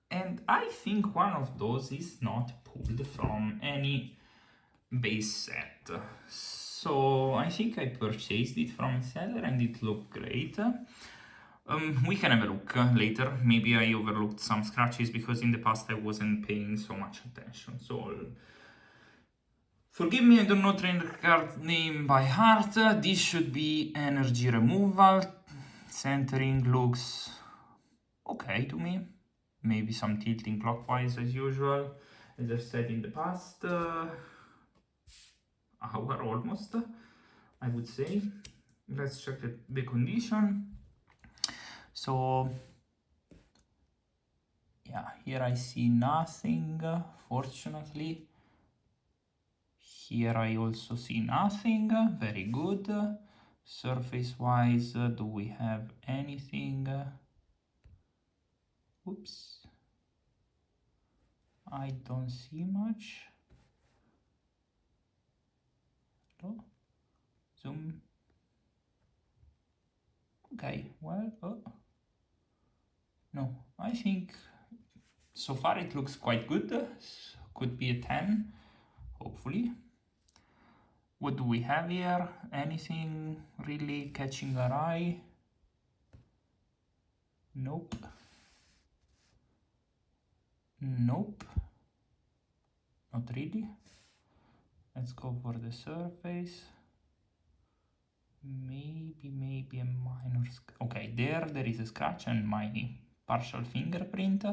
and I think one of those is not pulled from any base set. So I think I purchased it from a seller and it looked great. We can have a look later. Maybe I overlooked some scratches because in the past I wasn't paying so much attention. So forgive me, I don't know trainer card name by heart. This should be energy removal. Centering looks okay to me. Maybe some tilting clockwise as usual. As I've said in the past, hour almost, I would say. Let's check the condition. So yeah, here I see nothing, fortunately. Here I also see nothing, very good. Surface wise, do we have anything? Oops, I don't see much. No. Zoom. Okay, well, no, I think so far it looks quite good. Could be a 10, hopefully. What do we have here? Anything really catching our eye? Nope. Nope. Not really. Let's go for the surface. Maybe a minor... Okay, there is a scratch and my partial fingerprint.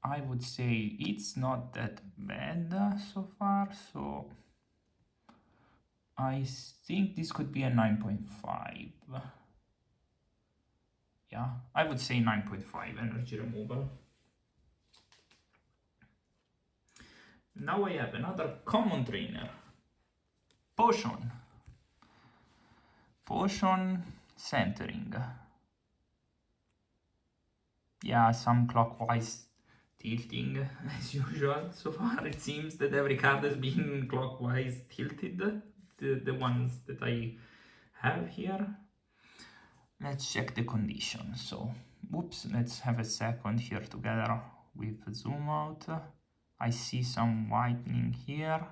I would say it's not that bad so far, so I think this could be a 9.5. Yeah, I would say 9.5 energy removal. Now I have another common trainer. Potion centering. Yeah, some clockwise tilting as usual. So far it seems that every card has been clockwise tilted, the ones that I have here. Let's check the condition. So, whoops, let's have a second here together with zoom out. I see some whitening here.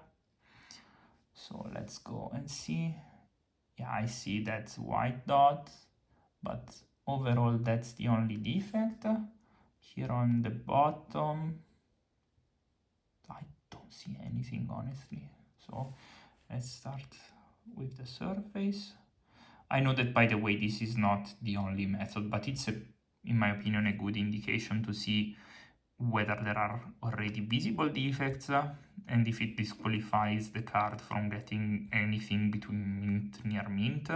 So let's go and see. Yeah, I see that white dot, but overall that's the only defect. Here on the bottom, I don't see anything honestly. So let's start with the surface. I know that, by the way, this is not the only method, but it's, in my opinion, a good indication to see whether there are already visible defects and if it disqualifies the card from getting anything between mint near mint.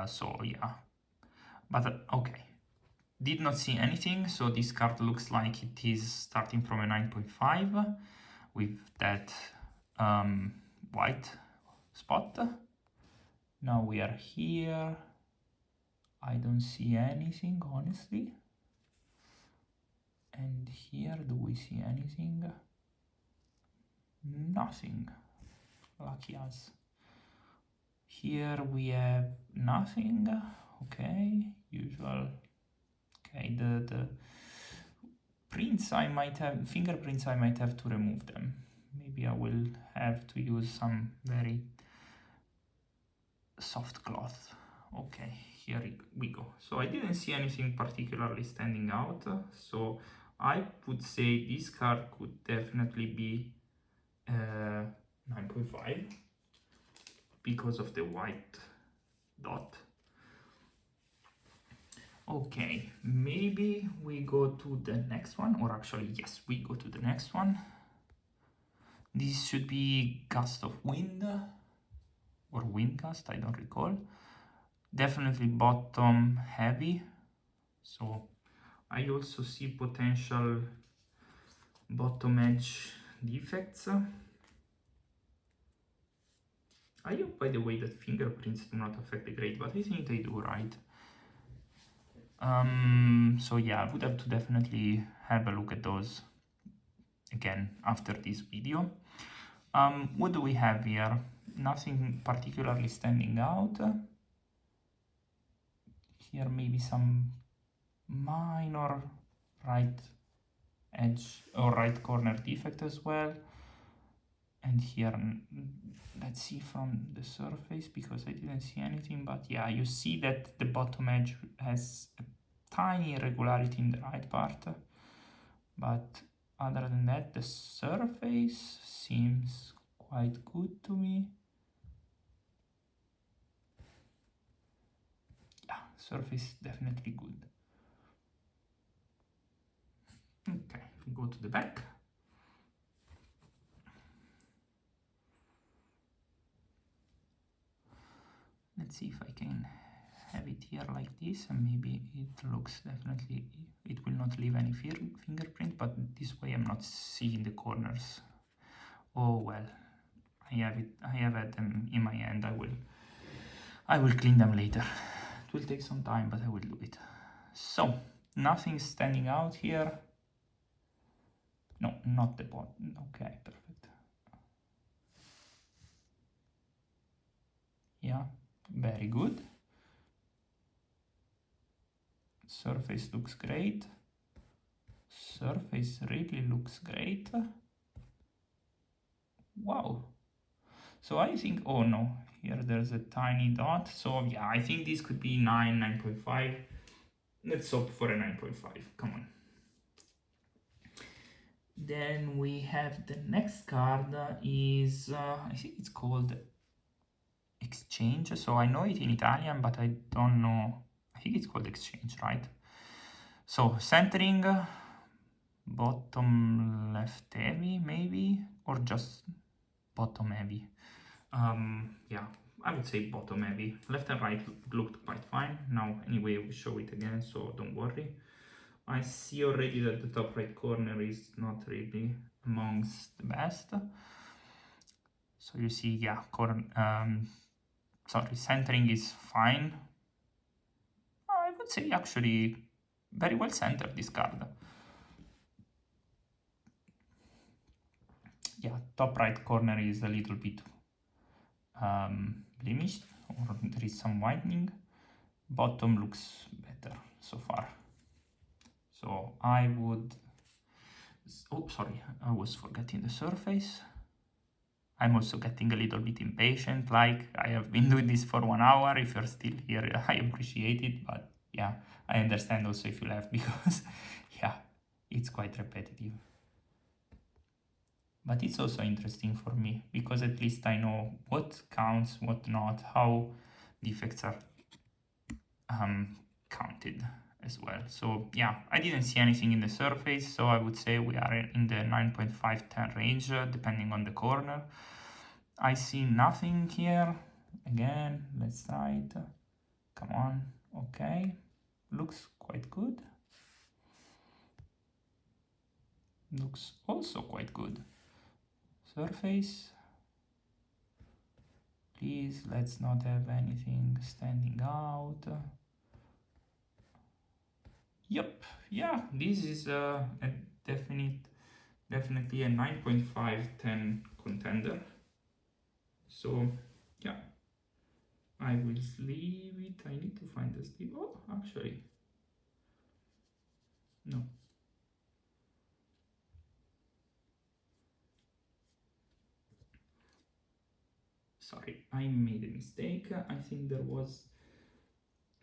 So yeah, but okay, did not see anything, so this card looks like it is starting from a 9.5 with that white spot. Now we are here. I don't see anything honestly. And here, do we see anything? Nothing. Lucky us. Here we have nothing. Okay, usual. Okay, the prints I might have, fingerprints I might have to remove them. Maybe I will have to use some very soft cloth. Okay, here we go. So I didn't see anything particularly standing out. So I would say this card could definitely be 9.5 because of the white dot. Okay, maybe we go to the next one, or actually, yes, we go to the next one. This should be Gust of Wind, or Wind Gust, I don't recall. Definitely bottom heavy, so I also see potential bottom edge defects. I hope, by the way, that fingerprints do not affect the grade, but I think they do, right? So yeah, I would have to definitely have a look at those again after this video. What do we have here? Nothing particularly standing out. Here maybe some minor right edge or right corner defect as well. And here, let's see from the surface, because I didn't see anything, but yeah, you see that the bottom edge has a tiny irregularity in the right part, but other than that, the surface seems quite good to me. Yeah, surface is definitely good. Okay, we go to the back. Let's see if I can have it here like this, and maybe it looks definitely, it will not leave any fingerprint, but this way I'm not seeing the corners. Oh well, I have had them in my hand. I will clean them later. It will take some time, but I will do it. So nothing standing out here. No, not the bottom. Okay, perfect. Yeah, very good. Surface looks great. Surface really looks great. Wow. So I think, oh no, here there's a tiny dot. So yeah, I think this could be 9.5. Let's opt for a 9.5. Come on. Then we have the next card is, I think it's called Exchange. So I know it in Italian, but I don't know. I think it's called Exchange, right? So centering, bottom left heavy maybe, or just bottom heavy. Yeah, I would say bottom heavy. Left and right looked quite fine. Now anyway, we show it again, so don't worry. I see already that the top right corner is not really amongst the best. So you see, yeah, centering is fine. I would say actually very well centered, this card. Yeah, top right corner is a little bit blemished, or there is some whitening. Bottom looks better so far. So I would, oh sorry, I was forgetting the surface. I'm also getting a little bit impatient, like I have been doing this for 1 hour. If you're still here, I appreciate it, but yeah, I understand also if you left, because yeah, it's quite repetitive. But it's also interesting for me, because at least I know what counts, what not, how defects are counted as well. So yeah, I didn't see anything in the surface, so I would say we are in the 9.5-10 range, depending on the corner. I see nothing here. Again, let's try it. Come on. Okay, looks quite good. Looks also quite good. Surface, please, let's not have anything standing out. Yep, yeah, this is a definitely a 9.5-10 contender. So yeah, I will leave it. I need to find the sleeve. Oh, actually, no. Sorry, I made a mistake. I think there was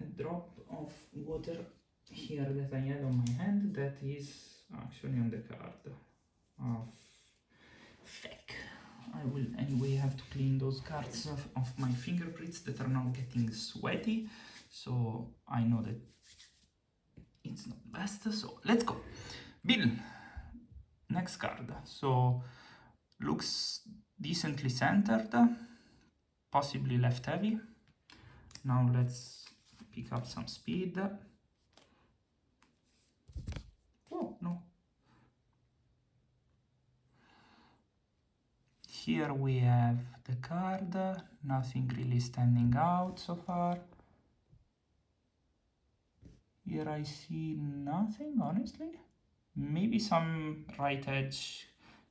a drop of water here that I had on my hand that is actually on the card. Of feck. I will anyway have to clean those cards of my fingerprints that are now getting sweaty, so I know that it's not best. So let's go. Bill, next card. So looks decently centered, possibly left heavy. Now let's pick up some speed. Oh no. Here we have the card, nothing really standing out so far. Here I see nothing, honestly. Maybe some right edge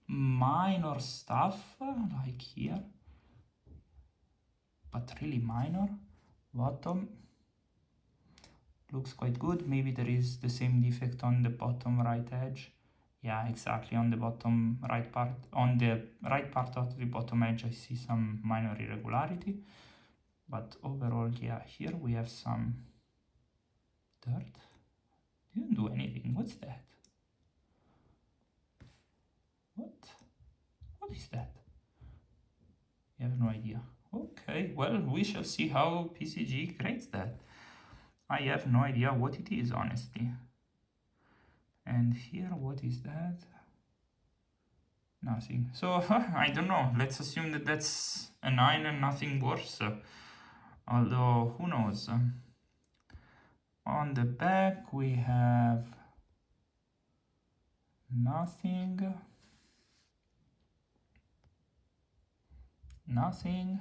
minor stuff, like here. But really minor. Bottom looks quite good. Maybe there is the same defect on the bottom right edge. Yeah, exactly. On the bottom right part, on the right part of the bottom edge, I see some minor irregularity. But overall, yeah, here we have some dirt. Didn't do anything. What's that? What is that? I have no idea. Okay, well, we shall see how PCG creates that. I have no idea what it is, honestly. And here, what is that? Nothing. So, I don't know. Let's assume that that's a 9 and nothing worse. Although, who knows? On the back, we have nothing. Nothing.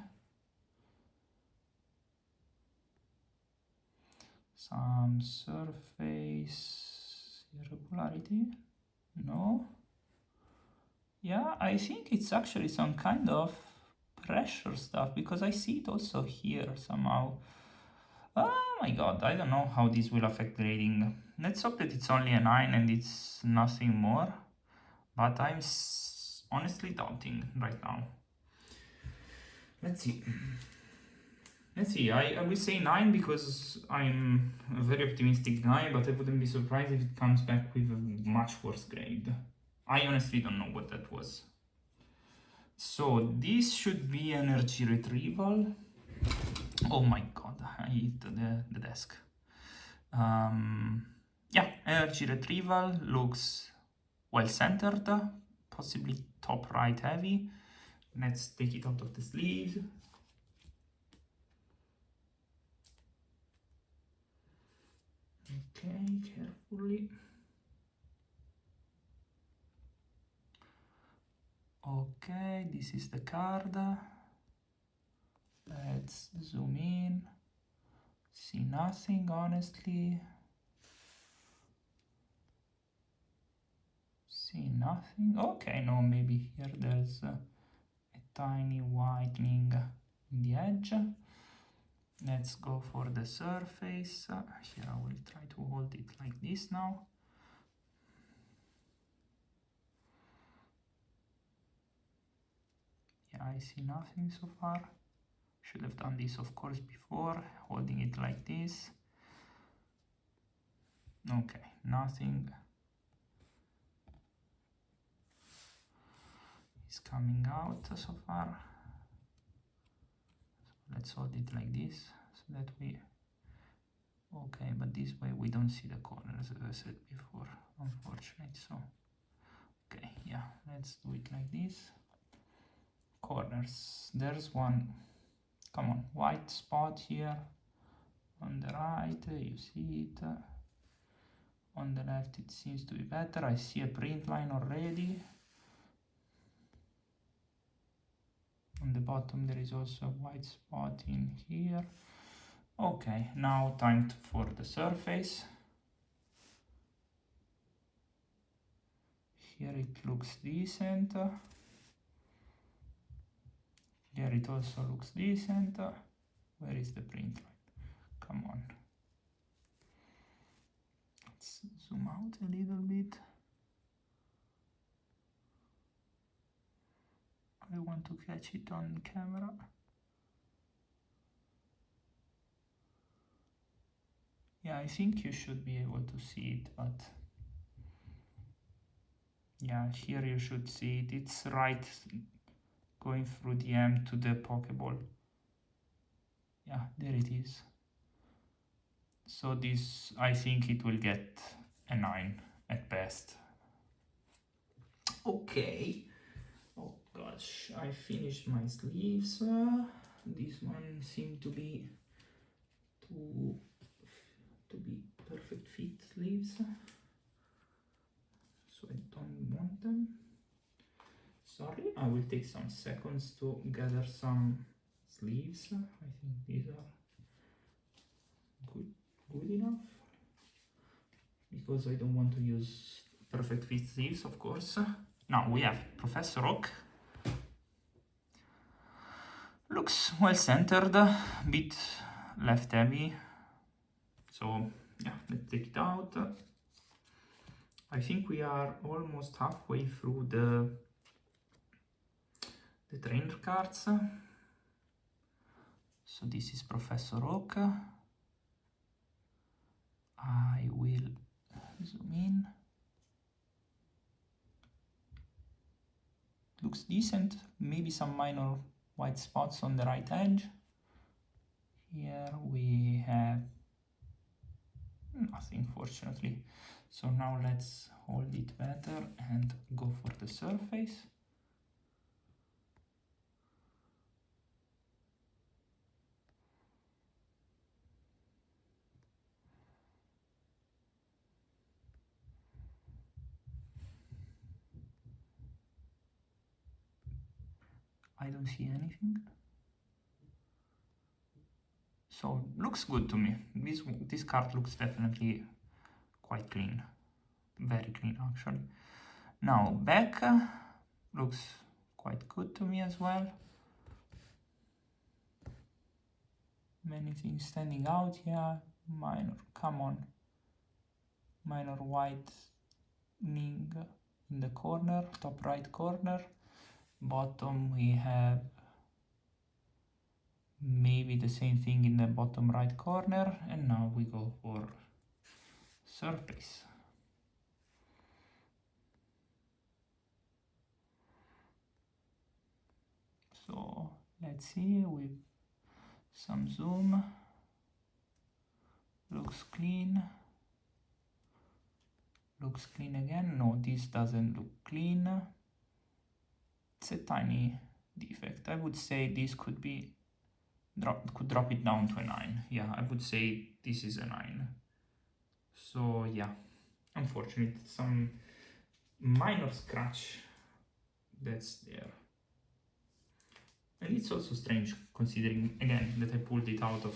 Some surface irregularity. No. Yeah, I think it's actually some kind of pressure stuff, because I see it also here somehow. Oh my god, I don't know how this will affect grading. Let's hope that it's only a 9 and it's nothing more. But I'm honestly doubting right now. Let's see. Let's see, I will say 9 because I'm a very optimistic guy, but I wouldn't be surprised if it comes back with a much worse grade. I honestly don't know what that was. So this should be energy retrieval. Oh my god, I hit the desk. Yeah, energy retrieval looks well centered, possibly top right heavy. Let's take it out of the sleeve. Okay, carefully. Okay, this is the card. Let's zoom in. See nothing, honestly. See nothing. Okay, no, maybe here there's a tiny whitening in the edge. Let's go for the surface. Here I will try to hold it like this now. Yeah, I see nothing so far. Should have done this, of course, before, holding it like this. Okay, nothing is coming out so far. Let's hold it like this, so that we... Okay, but this way we don't see the corners, as I said before, unfortunately, so... Okay, yeah, let's do it like this. Corners, there's one, come on, white spot here. On the right, you see it. On the left, it seems to be better. I see a print line already. On the bottom there is also a white spot in here. Okay, now time for the surface. Here it looks decent. Here it also looks decent. Where is the print line? Come on. Let's zoom out a little bit. I want to catch it on camera. Yeah, I think you should be able to see it, but yeah, here you should see it. It's right going through the M to the Pokeball. Yeah, there it is. So this, I think it will get a 9 at best. Okay. Oh gosh, I finished my sleeves. This one seemed to be perfect fit sleeves, so I don't want them. Sorry, I will take some seconds to gather some sleeves. I think these are good enough, because I don't want to use perfect fit sleeves, of course. Now we have Professor Oak. Looks well centered, a bit left heavy. So yeah, let's take it out. I think we are almost halfway through the trainer cards. So this is Professor Oak. I will zoom in. Looks decent, maybe some minor white spots on the right edge. Here we have nothing, fortunately. So now let's hold it better and go for the surface. I don't see anything. So looks good to me. This card looks definitely quite clean. Very clean actually. Now back looks quite good to me as well. Many things standing out here. Minor, come on. Minor whitening in the corner, top right corner. Bottom we have maybe the same thing in the bottom right corner, and now we go for surface. So let's see with some zoom. Looks clean. Looks clean again. No, this doesn't look clean. It's a tiny defect. I would say this could be could drop it down to a 9. Yeah, I would say this is a 9. So yeah, unfortunately, some minor scratch that's there. And it's also strange considering, again, that I pulled it out of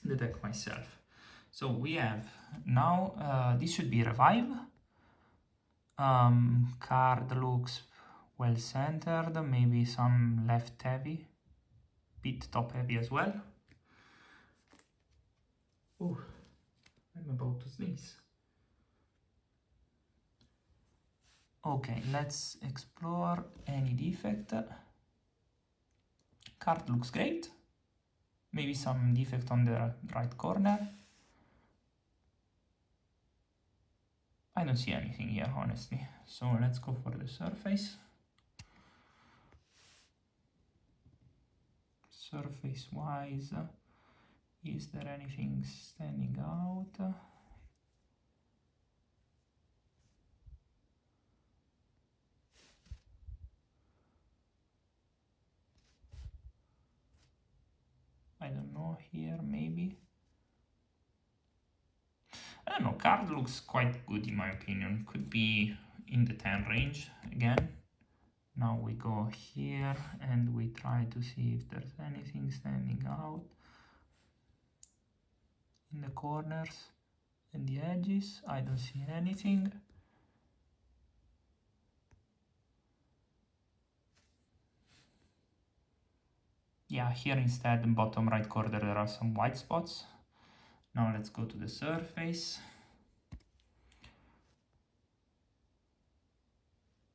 the deck myself. So we have now, this should be Revive. Card looks well centered, maybe some left heavy, bit top heavy as well. Oh, I'm about to sneeze. Okay, let's explore any defect. Card looks great. Maybe some defect on the right corner. I don't see anything here, honestly. So let's go for the surface. Surface-wise, is there anything standing out? I don't know, here maybe. I don't know, card looks quite good in my opinion. Could be in the 10 range again. Now we go here and we try to see if there's anything standing out in the corners and the edges. I don't see anything. Yeah, here instead, in bottom right corner, there are some white spots. Now let's go to the surface.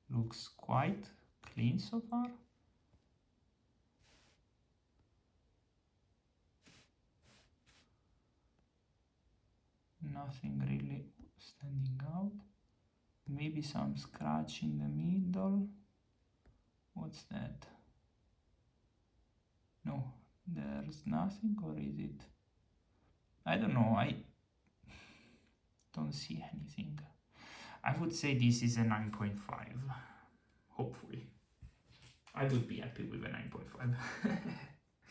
Looks quite clean so far. Nothing really standing out. Maybe some scratch in the middle. What's that? No, there's nothing, or is it? I don't know, I don't see anything. I would say this is a 9.5, hopefully. I would be happy with a 9.5,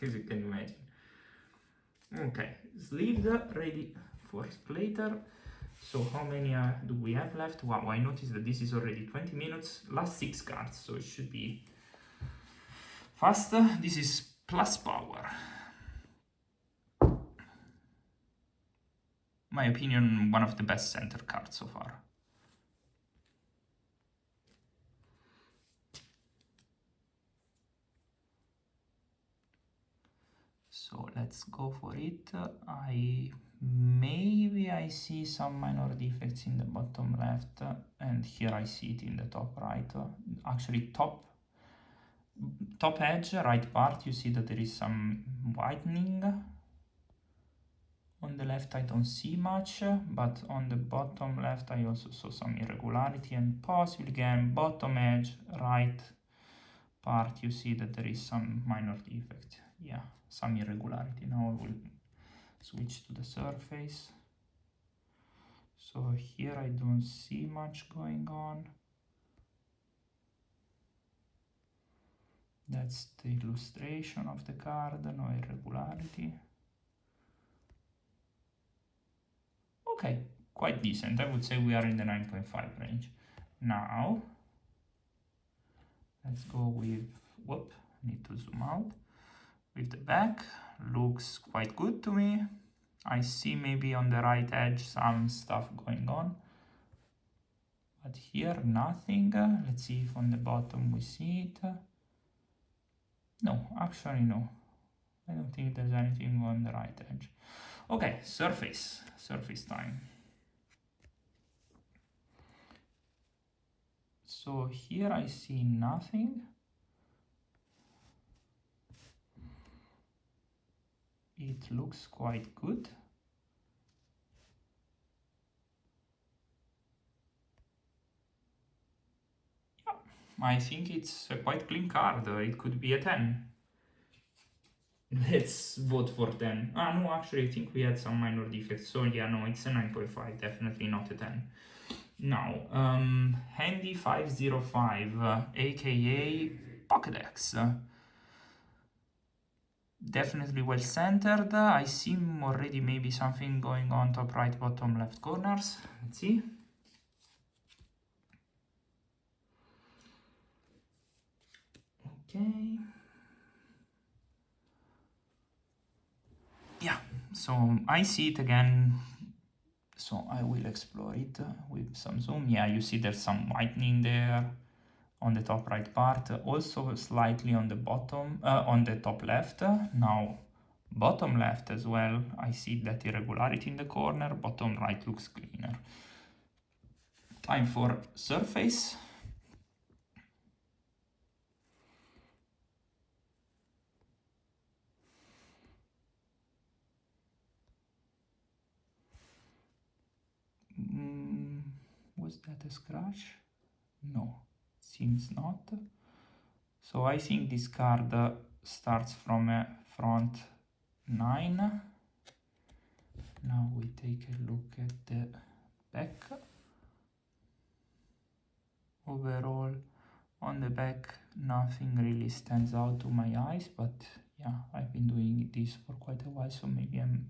as you can imagine. Okay, sleeved, ready for later. So how many do we have left? Wow, I noticed that this is already 20 minutes. Last 6 cards, so it should be faster. This is PlusPower. My opinion, one of the best center cards so far. So let's go for it. Maybe I I see some minor defects in the bottom left, and here I see it in the top right. Actually, top edge, right part, you see that there is some whitening. On the left I don't see much, but on the bottom left I also saw some irregularity, and possibly again bottom edge, right part, you see that there is some minor defect. Yeah, some irregularity. Now I will switch to the surface. So here I don't see much going on. That's the illustration of the card, no irregularity. Okay, quite decent. I would say we are in the 9.5 range. Now, let's go with, whoop, need to zoom out. With the back, looks quite good to me. I see maybe on the right edge some stuff going on. But here, nothing. Let's see if on the bottom we see it. No, actually no. I don't think there's anything on the right edge. Okay, surface time. So here I see nothing. It looks quite good. Yeah, I think it's a quite clean card. It could be a 10. Let's vote for 10. Ah, no, actually, I think we had some minor defects. So, yeah, no, it's a 9.5. Definitely not a 10. Now, Handy 505, aka Pokédex. Definitely well centered. I see already maybe something going on top right, bottom left corners. Let's see. Okay. Yeah, so I see it again, so I will explore it with some zoom. Yeah, you see there's some whitening there on the top right part, also slightly on the bottom, on the top left. Now, bottom left as well, I see that irregularity in the corner, bottom right looks cleaner. Time for surface. Was that a scratch? No, seems not. So I think this card starts from a front 9. Now we take a look at the back. Overall, on the back, nothing really stands out to my eyes, but yeah, I've been doing this for quite a while, so maybe I'm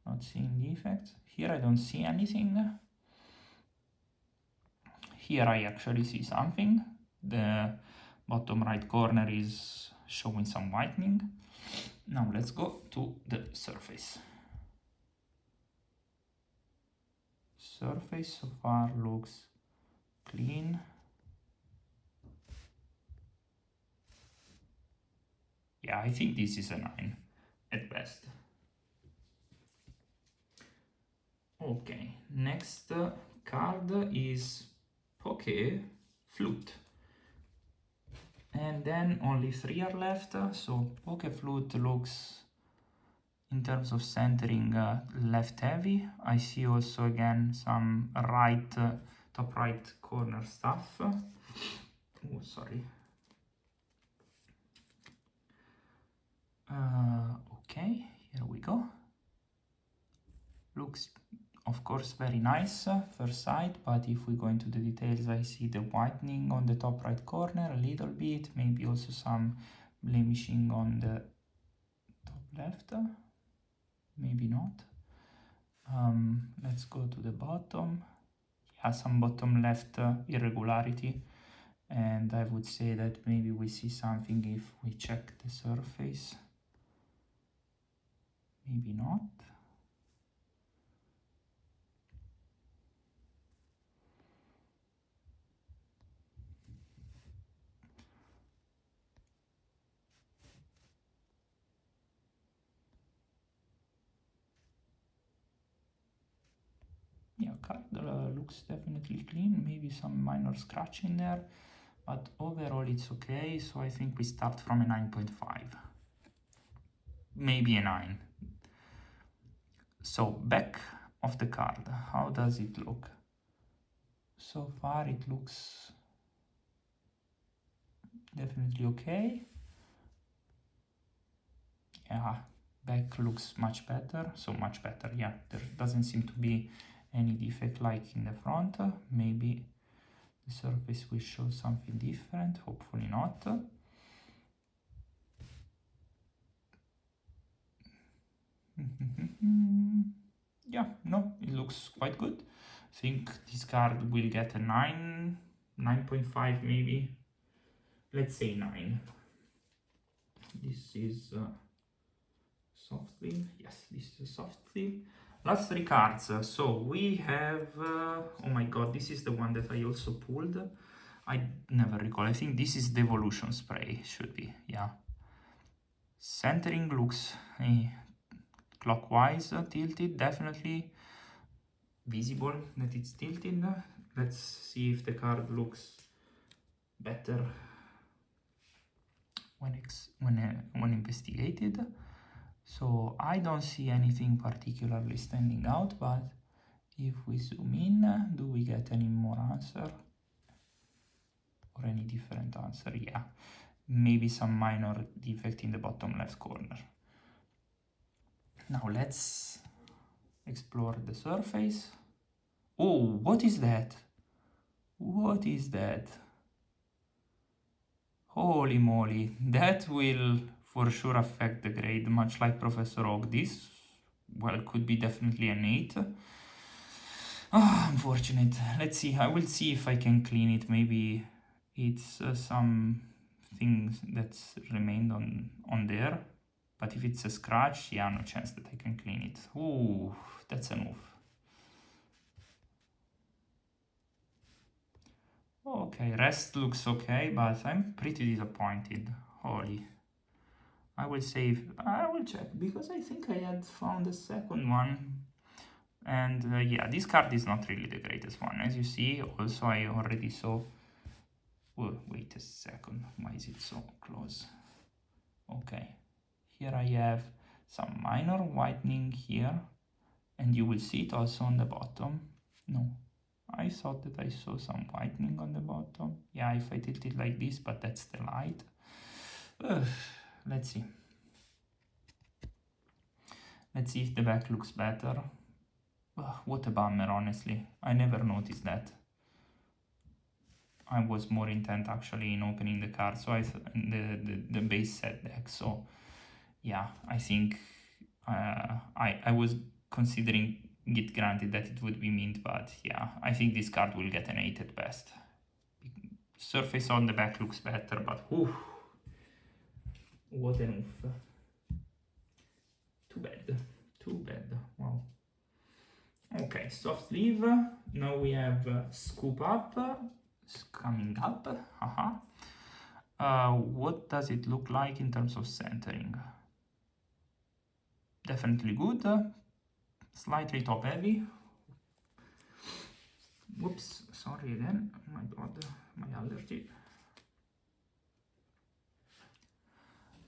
not seeing defects. Here I don't see anything. Here I actually see something. The bottom right corner is showing some whitening. Now let's go to the surface. Surface so far looks clean. Yeah, I think this is a 9 at best. Okay, next card is Poké Flute. And then only 3 are left, so Poké Flute looks, in terms of centering, left heavy. I see also again some right, top right corner stuff. Oh, sorry. Okay, here we go. Looks, of course, very nice first sight, but if we go into the details, I see the whitening on the top right corner a little bit, maybe also some blemishing on the top left, maybe not. Let's go to the bottom. Yeah, some bottom left irregularity, and I would say that maybe we see something if we check the surface. Maybe not. looks definitely clean, maybe some minor scratch in there, but overall it's okay. So I think we start from a 9.5, maybe a 9. So back of the card, how does it look? So far it looks definitely okay. Yeah, back looks much better, so much better, yeah. There doesn't seem to be any defect like in the front. Maybe the surface will show something different, hopefully not. Yeah, no, it looks quite good. I think this card will get a 9, 9.5 maybe. Let's say 9. This is soft sleeve. Yes, this is a soft sleeve. Last 3 cards. So we have, oh my god, this is the one that I also pulled. I never recall. I think this is Devolution Spray, should be, yeah. Centering looks clockwise tilted, definitely visible that it's tilted. Let's see if the card looks better when investigated. So I don't see anything particularly standing out, but if we zoom in, do we get any more answer? Or any different answer? Yeah, maybe some minor defect in the bottom left corner. Now let's explore the surface. Oh, what is that? What is that? Holy moly, that will for sure affect the grade, much like Professor Oak. This, well, could be definitely an 8. Ah, unfortunate. Let's see, I will see if I can clean it. Maybe it's some things that's remained on there. But if it's a scratch, yeah, no chance that I can clean it. Ooh, that's a move. Okay, rest looks okay, but I'm pretty disappointed. Holy. I will check, because I think I had found a second one. And yeah, this card is not really the greatest one. As you see, also I already saw... Oh, wait a second, why is it so close? Okay, here I have some minor whitening here, and you will see it also on the bottom. No, I thought that I saw some whitening on the bottom. Yeah, if I tilt it like this, but that's the light. Let's see. Let's see if the back looks better. What a bummer, honestly. I never noticed that. I was more intent actually in opening the card, so the base set deck. So yeah, I think I was considering it granted that it would be mint, but yeah, I think this card will get an 8 at best. Surface on the back looks better, but whew, what an oof. Too bad, wow. Okay, soft sleeve. Now we have Scoop Up. It's coming up. What does it look like in terms of centering? Definitely good. Slightly top heavy. Whoops, sorry again. Oh my god, my allergy.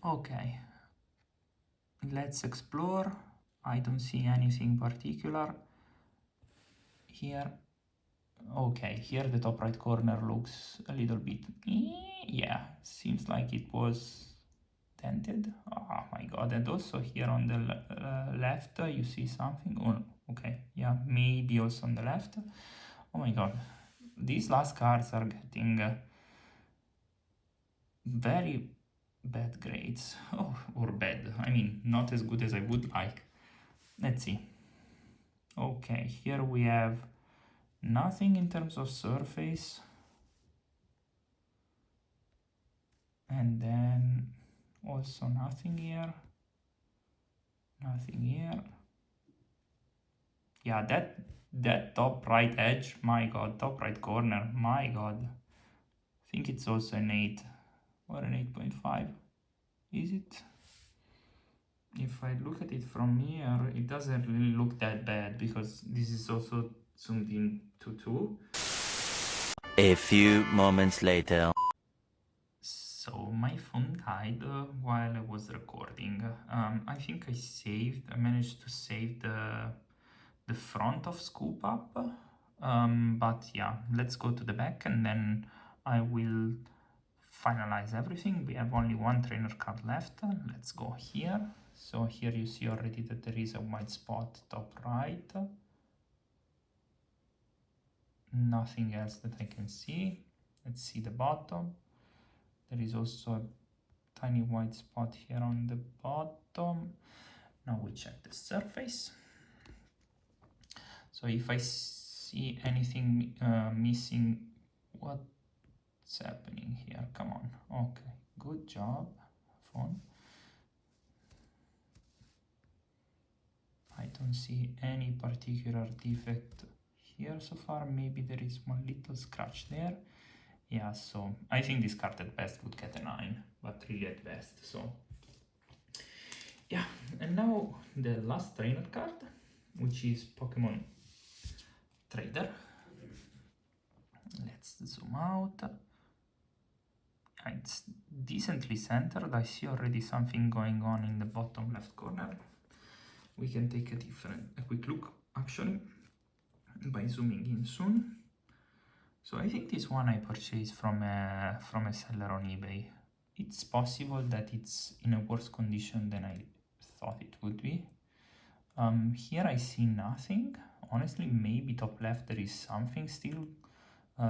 Okay, let's explore. I don't see anything particular here. Okay, here the top right corner looks a little bit, yeah, seems like it was dented. Oh my god, and also here on the left you see something. Oh, okay, yeah, maybe also on the left. Oh my god, these last cards are getting very bad grades. Oh, or bad, I mean, not as good as I would like. Let's see. Okay, here we have nothing in terms of surface, and then also nothing here, nothing here. Yeah, that top right edge, my god, top right corner, my god. I think it's also an 8 or an 8.5. Is it? if I look at it from here, it doesn't really look that bad because this is also zoomed in to 2. A few moments later. So my phone died while I was recording. I think I managed to save the front of Scoop Up. But yeah, let's go to the back and then I will finalize everything. We have only one trainer card left. Let's go here. So here you see already that there is a white spot top right. Nothing else that I can see. Let's see the bottom. There is also a tiny white spot here on the bottom. Now we check the surface. So if I see anything missing, what's happening here? Come on. Okay, good job, phone. I don't see any particular defect here so far. Maybe there is one little scratch there. Yeah, so I think this card at best would get a 9, but really at best. So yeah, and now the last trainer card, which is Pokemon Trader. Let's zoom out. It's decently centered. I see already something going on in the bottom left corner. We can take a quick look actually by zooming in soon. So I think this one I purchased from a seller on eBay. It's possible that it's in a worse condition than I thought it would be. Here I see nothing. Honestly, maybe top left there is something still,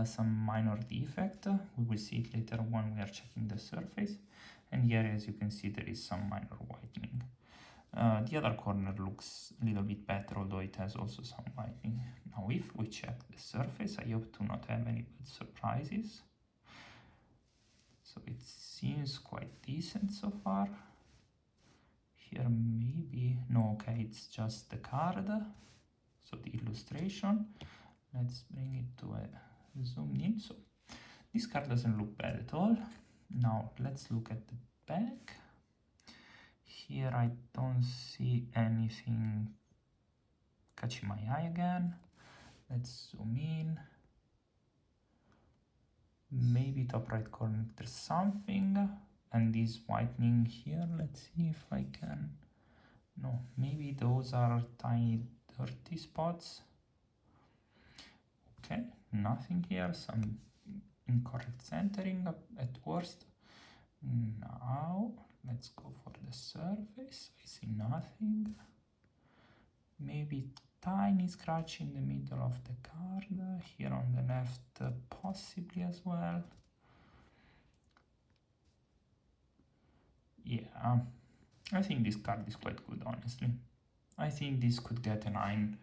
some minor defect. We will see it later when we are checking the surface. And here, as you can see, there is some minor whitening. The other corner looks a little bit better, although it has also some whitening. Now if we check the surface, I hope to not have any bad surprises. So it seems quite decent so far. Here maybe, no, okay, it's just the card, so the illustration. Let's bring it to a zoom in. So this card doesn't look bad at all. Now let's look at the back. Here I don't see anything catching my eye again. Let's zoom in. Maybe top right corner there's something. And this whitening here, let's see if I can. No, maybe those are tiny dirty spots. Okay, nothing here. Some incorrect centering at worst. Now let's go for the surface. I see nothing. Maybe tiny scratch in the middle of the card. Here on the left, possibly as well. Yeah, I think this card is quite good, honestly. I think this could get a 9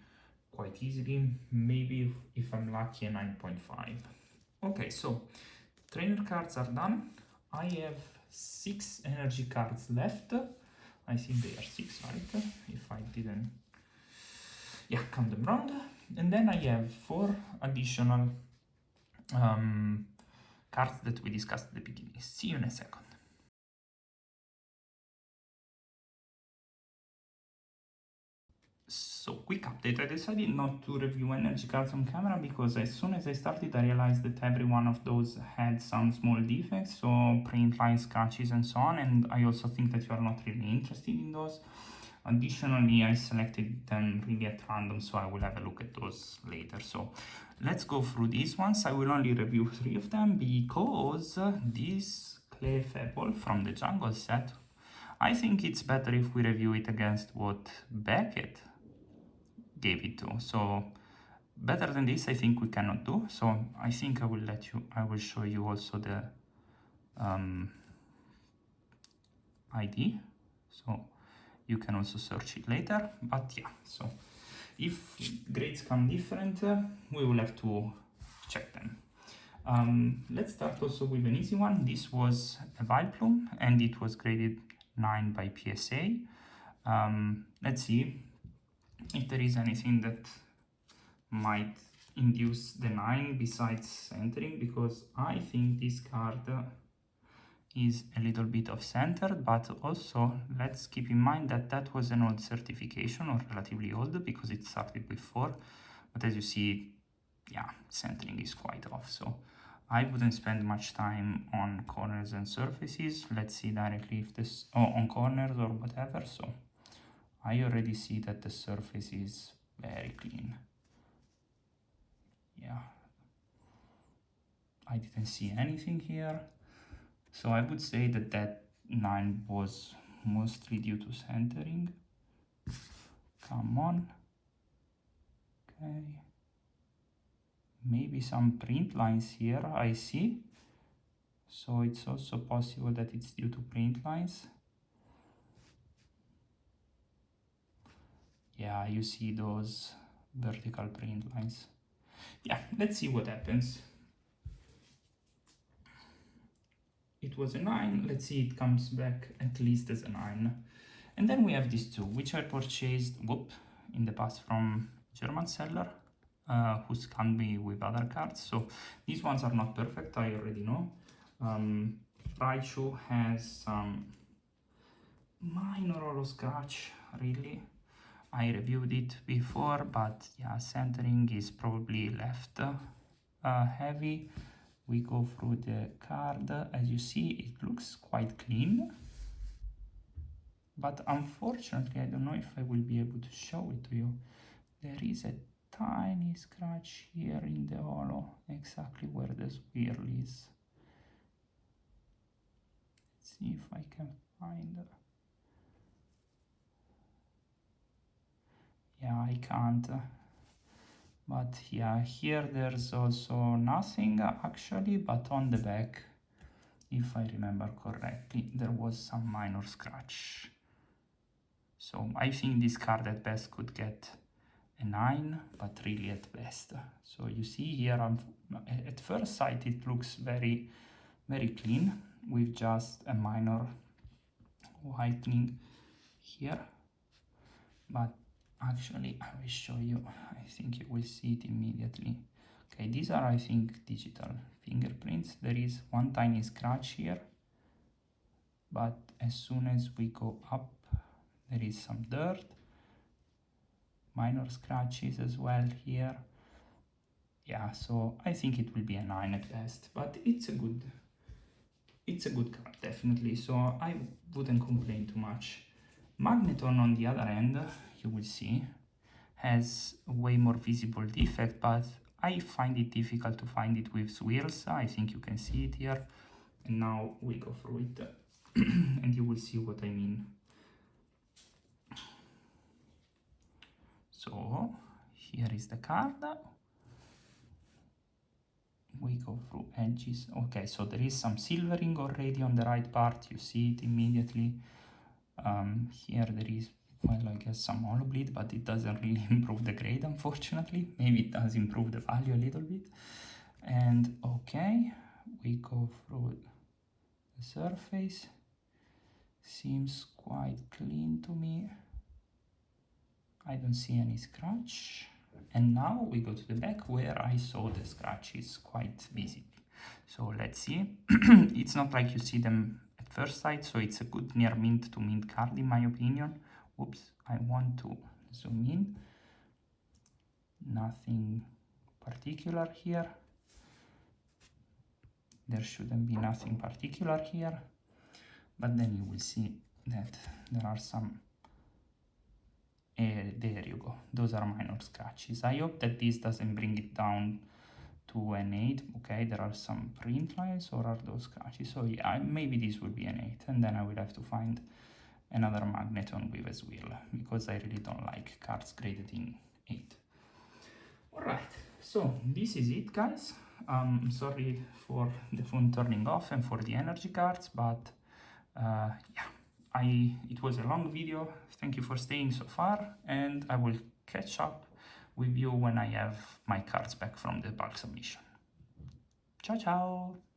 quite easily. Maybe if I'm lucky, a 9.5. Okay, so trainer cards are done. I have 6 energy cards left. I think they are 6, right? If I didn't, yeah, count them wrong. And then I have 4 additional cards that we discussed at the beginning. See you in a second. So quick update, I decided not to review energy cards on camera because as soon as I started I realized that every one of those had some small defects, so print lines, scratches and so on, and I also think that you are not really interested in those. Additionally, I selected them really at random, so I will have a look at those later. So let's go through these ones. I will only review 3 of them because this Clefable from the Jungle set, I think it's better if we review it against what Beckett gave it to. So better than this I think we cannot do. So I think I will show you also the ID, so you can also search it later. But yeah, so if grades come different, we will have to check them. Let's start also with an easy one. This was a Vileplume and it was graded 9 by PSA. Let's see if there is anything that might induce the 9 besides centering, because I think this card is a little bit off-centered, but also let's keep in mind that that was an old certification, or relatively old, because it started with 4. But as you see, yeah, centering is quite off, so I wouldn't spend much time on corners and surfaces. Let's see directly if this, on corners or whatever. So I already see that the surface is very clean. Yeah, I didn't see anything here. So I would say that that 9 was mostly due to centering. Come on. Okay. Maybe some print lines here, I see. So it's also possible that it's due to print lines. Yeah, you see those vertical print lines. Yeah, let's see what happens. It was a 9, let's see it comes back at least as a 9. And then we have these 2, which I purchased in the past from German seller, who scanned me with other cards. So these ones are not perfect, I already know. Raichu has some minor hollow scratch, really. I reviewed it before, but yeah, centering is probably left heavy. We go through the card. As you see, it looks quite clean. But unfortunately, I don't know if I will be able to show it to you. There is a tiny scratch here in the hollow, exactly where the swirl is. Let's see if I can find it. Yeah, I can't. But yeah, here there's also nothing actually, but on the back, if I remember correctly, there was some minor scratch. So I think this card at best could get a 9, but really at best. So you see here, at first sight, it looks very, very clean with just a minor whitening here. But actually, I will show you. I think you will see it immediately. Okay, these are, I think, digital fingerprints. There is one tiny scratch here, but as soon as we go up, there is some dirt, minor scratches as well here. Yeah, so I think it will be a 9 at best, but it's a good card, definitely. So I wouldn't complain too much. Magneton, on the other end, you will see, has a way more visible defect, but I find it difficult to find it with swirls. I think you can see it here. And now we go through it and you will see what I mean. So here is the card. We go through edges. Okay, so there is some silvering already on the right part. You see it immediately. Here there is, well, I guess some hollow bleed, but it doesn't really improve the grade, unfortunately. Maybe it does improve the value a little bit. And okay, we go through the surface. Seems quite clean to me. I don't see any scratch. And now we go to the back where I saw the scratches quite visible. So let's see. It's not like you see them at first sight, so it's a good near mint to mint card in my opinion. Oops, I want to zoom in. Nothing particular here. There shouldn't be nothing particular here. But then you will see that there are some... there you go. Those are minor scratches. I hope that this doesn't bring it down to an 8. Okay, there are some print lines, or are those scratches? So yeah, maybe this will be an 8. And then I will have to find another Magneton with a swirl, because I really don't like cards graded in 8. Alright, so this is it, guys. Sorry for the phone turning off and for the energy cards, but yeah, it was a long video. Thank you for staying so far, and I will catch up with you when I have my cards back from the bulk submission. Ciao, ciao!